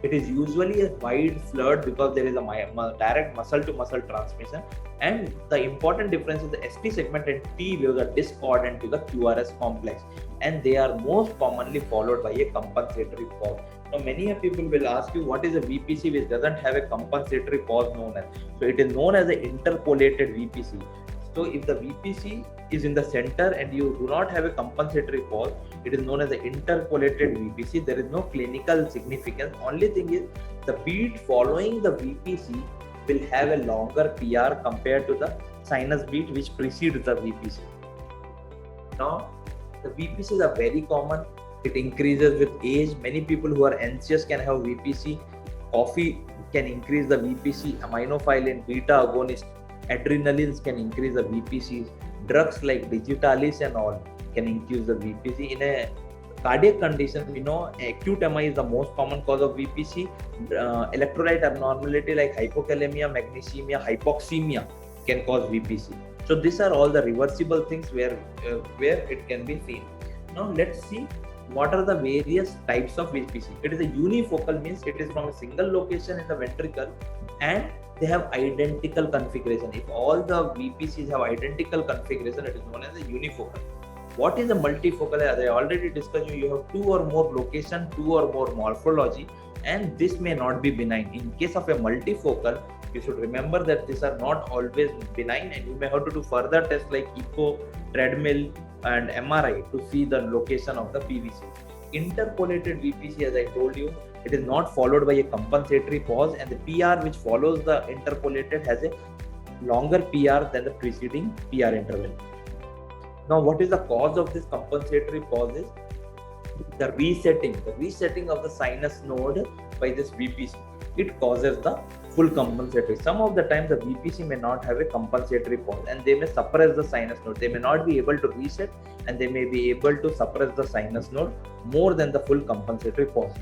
It is usually a wide flood because there is a direct muscle-to-muscle transmission. And the important difference is the ST segment and T waves are discordant to the QRS complex, and they are most commonly followed by a compensatory pause. Now, many people will ask you, what is a VPC which doesn't have a compensatory pause known as? So it is known as an interpolated VPC. So if the VPC is in the center and you do not have a compensatory pause, it is known as an interpolated VPC. There is no clinical significance. Only thing is, the beat following the VPC will have a longer PR compared to the sinus beat which precedes the VPC. Now, the VPCs are very common. It increases with age. Many people who are anxious can have VPC. Coffee can increase the VPC. Aminophylline, beta agonist, adrenalines can increase the VPCs. Drugs like digitalis and all can increase the VPC. In a cardiac condition, we know acute MI is the most common cause of VPC. Electrolyte abnormality like hypokalemia, magnesemia, hypoxemia can cause VPC. So these are all the reversible things where it can be seen. Now let's see what are the various types of VPC. It is a unifocal, means it is from a single location in the ventricle and they have identical configuration. If all the VPCs have identical configuration, it is known as a unifocal. What is a multifocal? As I already discussed, you have two or more location, two or more morphology, and this may not be benign. In case of a multifocal, you should remember that these are not always benign, and you may have to do further tests like echo, treadmill, and MRI to see the location of the PVC. Interpolated VPC, as I told you, it is not followed by a compensatory pause, and the PR which follows the interpolated has a longer PR than the preceding PR interval. Now, what is the cause of this compensatory pause? Is the resetting of the sinus node by this VPC. It causes the full compensatory. Some of the time the VPC may not have a compensatory pause and they may suppress the sinus node. They may not be able to reset and they may be able to suppress the sinus node more than the full compensatory pause.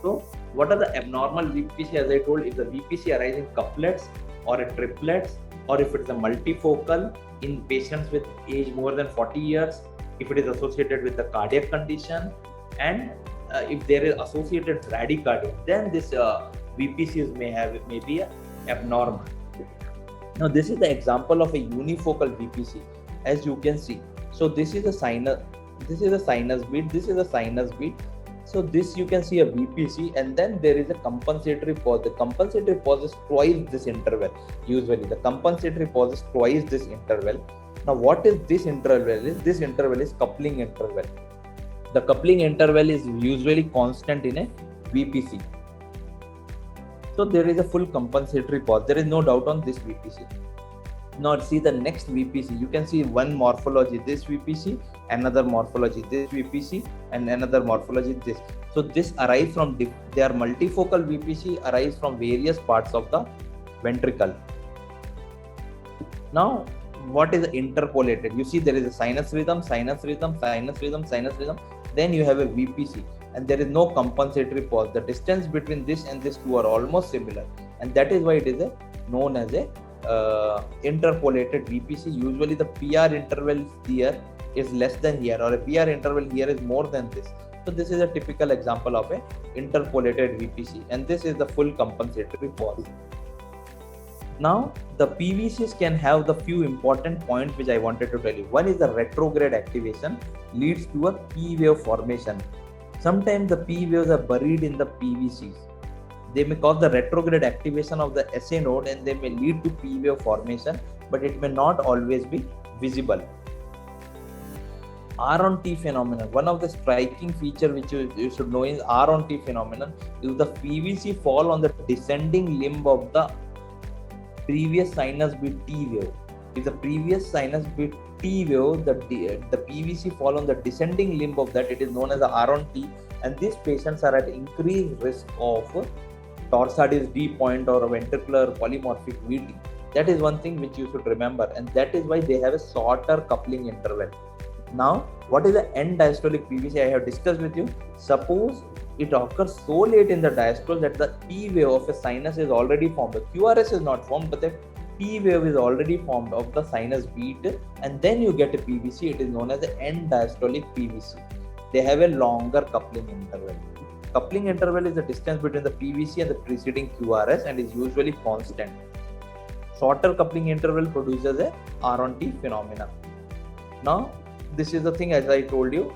So what are the abnormal VPC? As I told, if the VPC arises in couplets or in triplets, or if it is a multifocal in patients with age more than 40 years, if it is associated with the cardiac condition, and if there is associated bradycardia, then this VPCs may be abnormal. Now this is the example of a unifocal VPC, as you can see. So this is a sinus beat, this is a sinus beat. So this you can see a VPC, and then there is a compensatory pause. The compensatory pause is twice this interval. Usually the compensatory pause is twice this interval. Now what is this interval? This interval is coupling interval. The coupling interval is usually constant in a VPC. So there is a full compensatory pause. There is no doubt on this VPC. Now see the next VPC. You can see one morphology, this VPC, another morphology, this VPC, and another morphology, this. So this arises from, they are multifocal VPC, arise from various parts of the ventricle. Now, what is interpolated? You see there is a sinus rhythm, sinus rhythm, sinus rhythm, sinus rhythm. Then you have a VPC. and there is no compensatory pause. The distance between this and this two are almost similar, and that is why it is known as a interpolated VPC. Usually the PR interval here is less than here, or a PR interval here is more than this. So this is a typical example of a interpolated VPC, and this is the full compensatory pause. Now the PVCs can have the few important points which I wanted to tell you. One is the retrograde activation leads to a P wave formation. Sometimes the P waves are buried in the PVCs. They may cause the retrograde activation of the SA node, and they may lead to P wave formation, but it may not always be visible. R on T phenomenon. One of the striking feature which you should know is R on T phenomenon is the PVC fall on the descending limb of the previous sinus beat T wave. If the previous sinus beat T wave, the PVC fall on the descending limb of that, it is known as the R on T, and these patients are at increased risk of torsades D point or ventricular polymorphic VT. That is one thing which you should remember, and that is why they have a shorter coupling interval. Now, what is the end diastolic PVC? I have discussed with you. Suppose it occurs so late in the diastole that the P wave of a sinus is already formed. The QRS is not formed, but the P wave is already formed of the sinus beat, and then you get a PVC. It is known as the end diastolic PVC. They have a longer coupling interval. Coupling interval is the distance between the PVC and the preceding QRS, and is usually constant. Shorter coupling interval produces a R on T phenomena. Now, this is the thing, as I told you,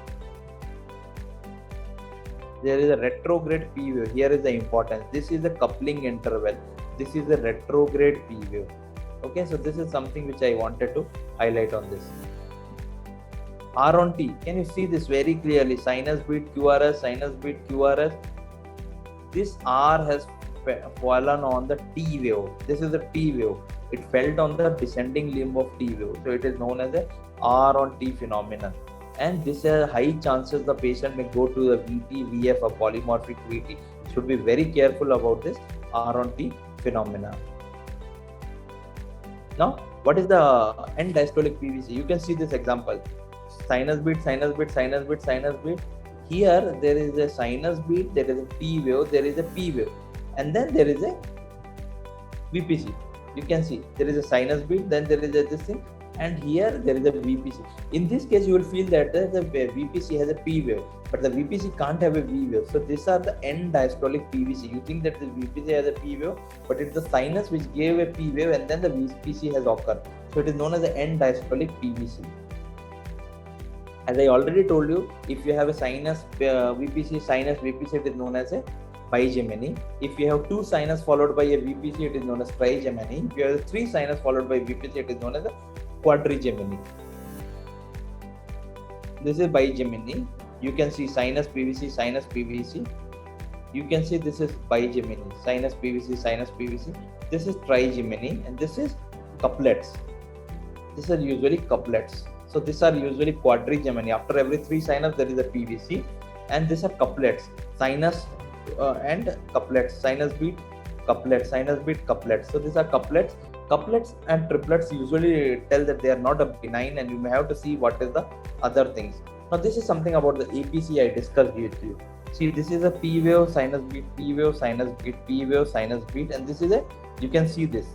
there is a retrograde P wave. Here is the importance. This is the coupling interval. This is the retrograde P wave. Okay, so this is something which I wanted to highlight on this. R on T. Can you see this very clearly? Sinus beat QRS, sinus beat QRS. This R has fallen on the T wave. This is the T wave. It fell on the descending limb of T wave. So it is known as a R on T phenomenon. And this has high chances the patient may go to the VT, VF, or polymorphic VT. Should be very careful about this R on T phenomena. Now, what is the end diastolic PVC? You can see this example. Sinus beat, sinus beat, sinus beat, sinus beat. Here there is a sinus beat, there is a T wave, there is a P wave, and then there is a VPC. You can see there is a sinus beat, then there is this thing, and here there is a VPC. In this case, you will feel that the VPC has a P wave, but the VPC can't have a V wave. So these are the end diastolic PVC. You think that the VPC has a P wave, but it's the sinus which gave a P wave, and then the VPC has occurred. So it is known as the end diastolic PVC. As I already told you, if you have a sinus VPC, sinus VPC, it is known as a bigeminy. If you have two sinus followed by a VPC, it is known as trigeminy. If you have three sinus followed by VPC, it is known as a quadrigeminy. This is bigeminy. You can see sinus PVC, sinus PVC. You can see this is bigeminy, sinus PVC, sinus PVC. This is trigeminy, and this is couplets. These are usually couplets. So these are usually quadrigeminy. After every three sinus, there is a PVC, and these are couplets. Sinus and couplets. Sinus beat, couplets. Sinus beat, couplets. So these are couplets. Couplets and triplets usually tell that they are not a benign, and you may have to see what is the other things. Now this is something about the APC I discussed with you. See, this is a P wave, sinus beat, P wave, sinus beat, P wave, sinus beat, and this is a, you can see this.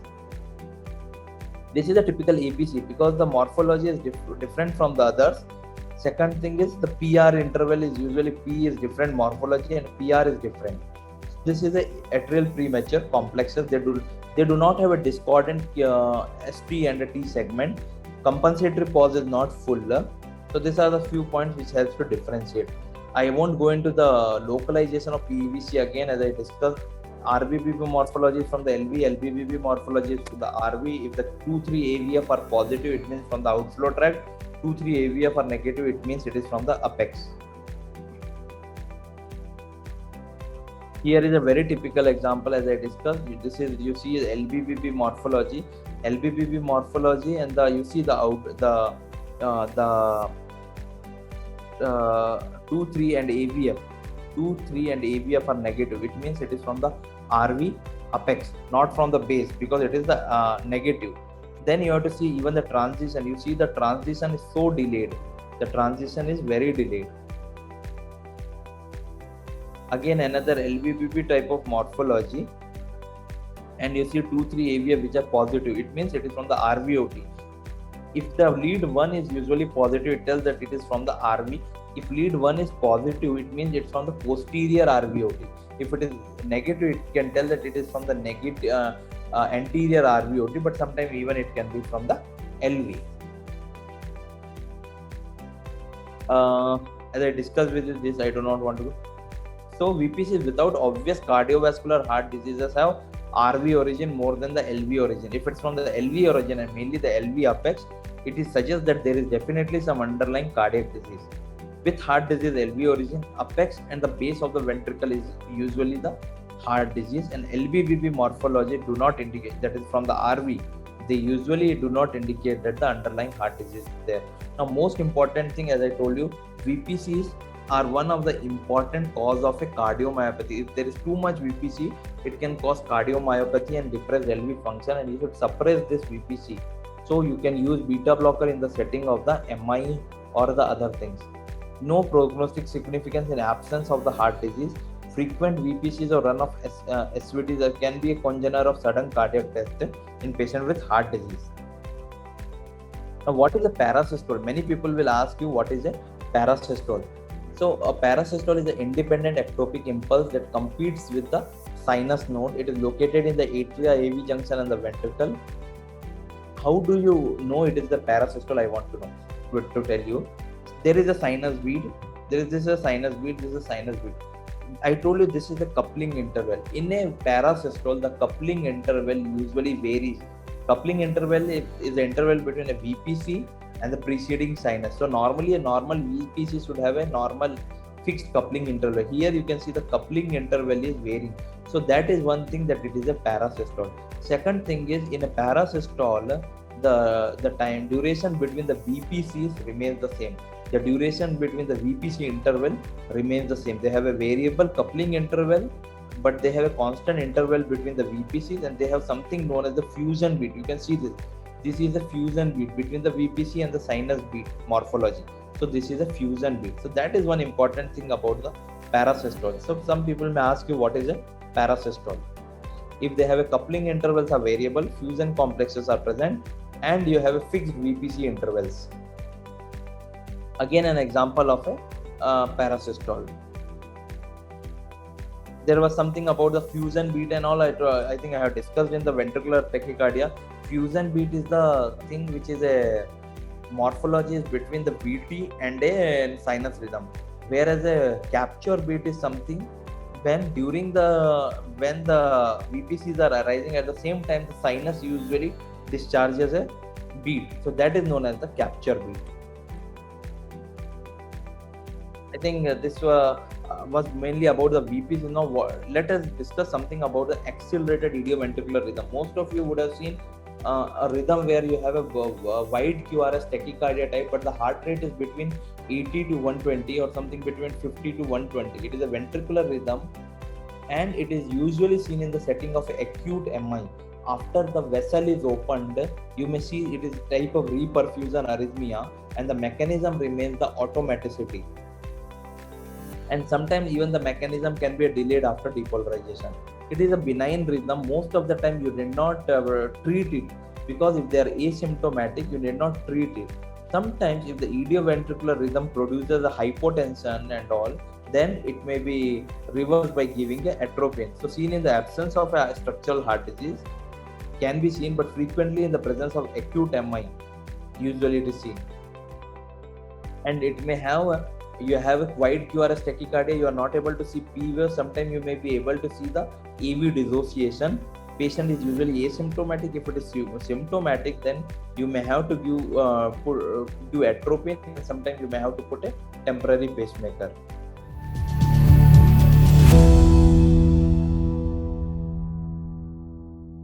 This is a typical APC because the morphology is different from the others. Second thing is the PR interval is usually P is different morphology and PR is different. This is a atrial premature complexes. They do not have a discordant ST and a T segment. Compensatory pause is not full. So these are the few points which helps to differentiate. I won't go into the localization of PVC again, as I discussed. RVBB morphology is from the LV, LVBB morphology is to the RV. If the 2-3 AVF are positive, it means from the outflow tract. 2-3 AVF are negative, it means it is from the apex. Here is a very typical example, as I discussed. This is, you see LVBB morphology, LVBB morphology, and you see the 2-3 and AVF. 2-3 and AVF are negative. It means it is from the RV apex, not from the base, because it is the negative. Then you have to see even the transition. You see the transition is so delayed. The transition is very delayed. Again, another LVBP type of morphology, and you see 2-3 AVA which are positive. It means it is from the RVOT. If the lead 1 is usually positive, it tells that it is from the RV. If lead 1 is positive, it means it's from the posterior RVOT. If it is negative, it can tell that it is from the negative anterior RVOT, but sometimes even it can be from the LV. As I discussed with you, this I do not want to. So VPCs without obvious cardiovascular heart diseases have RV origin more than the LV origin. If it's from the LV origin and mainly the LV apex, it is suggests that there is definitely some underlying cardiac disease. With heart disease, LV origin, apex and the base of the ventricle is usually the heart disease, and LVBP morphology do not indicate that is from the RV. They usually do not indicate that the underlying heart disease is there. Now, most important thing, as I told you, VPCs are one of the important cause of a cardiomyopathy. If there is too much VPC, it can cause cardiomyopathy and depress LV function, and you should suppress this VPC. So you can use beta blocker in the setting of the MI or the other things. No prognostic significance in absence of the heart disease. Frequent VPCs or run of SVTs can be a congener of sudden cardiac death in patients with heart disease. Now, what is a parasystole? Many people will ask you what is a parasystole. So a parasystole is an independent ectopic impulse that competes with the sinus node. It is located in the atria, AV junction and the ventricle. How do you know it is the parasystole? I want to know, to tell you. There is a sinus beat. This is a sinus beat. This is a sinus beat. I told you this is the coupling interval. In a parasystole, the coupling interval usually varies. Coupling interval is the interval between a VPC and the preceding sinus. So normally a normal VPC should have a normal fixed coupling interval. Here you can see the coupling interval is varying. So that is one thing that it is a parasystole. Second thing is, in a parasystole, the time duration between the VPCs remains the same. The duration between the VPC interval remains the same. They have a variable coupling interval, but they have a constant interval between the VPCs, and they have something known as the fusion beat. You can see this. This is the fusion beat between the VPC and the sinus beat morphology. So this is a fusion beat. So that is one important thing about the parasystole. So some people may ask you, what is a parasystole? If they have a coupling intervals are variable, fusion complexes are present, and you have a fixed VPC intervals. Again, an example of a parasystole. There was something about the fusion beat and all. I think I have discussed in the ventricular tachycardia. Fusion beat is the thing which is a morphology is between the VT and a sinus rhythm, whereas a capture beat is something when the VPCs are arising at the same time, the sinus usually discharges a beat. So that is known as the capture beat. I think this was mainly about the VPs. Now let us discuss something about the accelerated idioventricular rhythm. Most of you would have seen a rhythm where you have a wide QRS tachycardia type, but the heart rate is between 80 to 120 or something between 50 to 120. It is a ventricular rhythm, and it is usually seen in the setting of acute MI. After the vessel is opened, you may see it is a type of reperfusion arrhythmia, and the mechanism remains the automaticity. And sometimes even the mechanism can be delayed after depolarization. It is a benign rhythm. Most of the time you did not treat it, because if they are asymptomatic, you did not treat it. Sometimes if the idioventricular rhythm produces a hypotension and all, then it may be reversed by giving a atropine. So seen in the absence of a structural heart disease can be seen, but frequently in the presence of acute MI, usually it is seen. And it may have you have a wide QRS tachycardia, you are not able to see P wave. Sometimes you may be able to see the AV dissociation. Patient is usually asymptomatic. If it is symptomatic, then you may have to do atropine, and sometimes you may have to put a temporary pacemaker.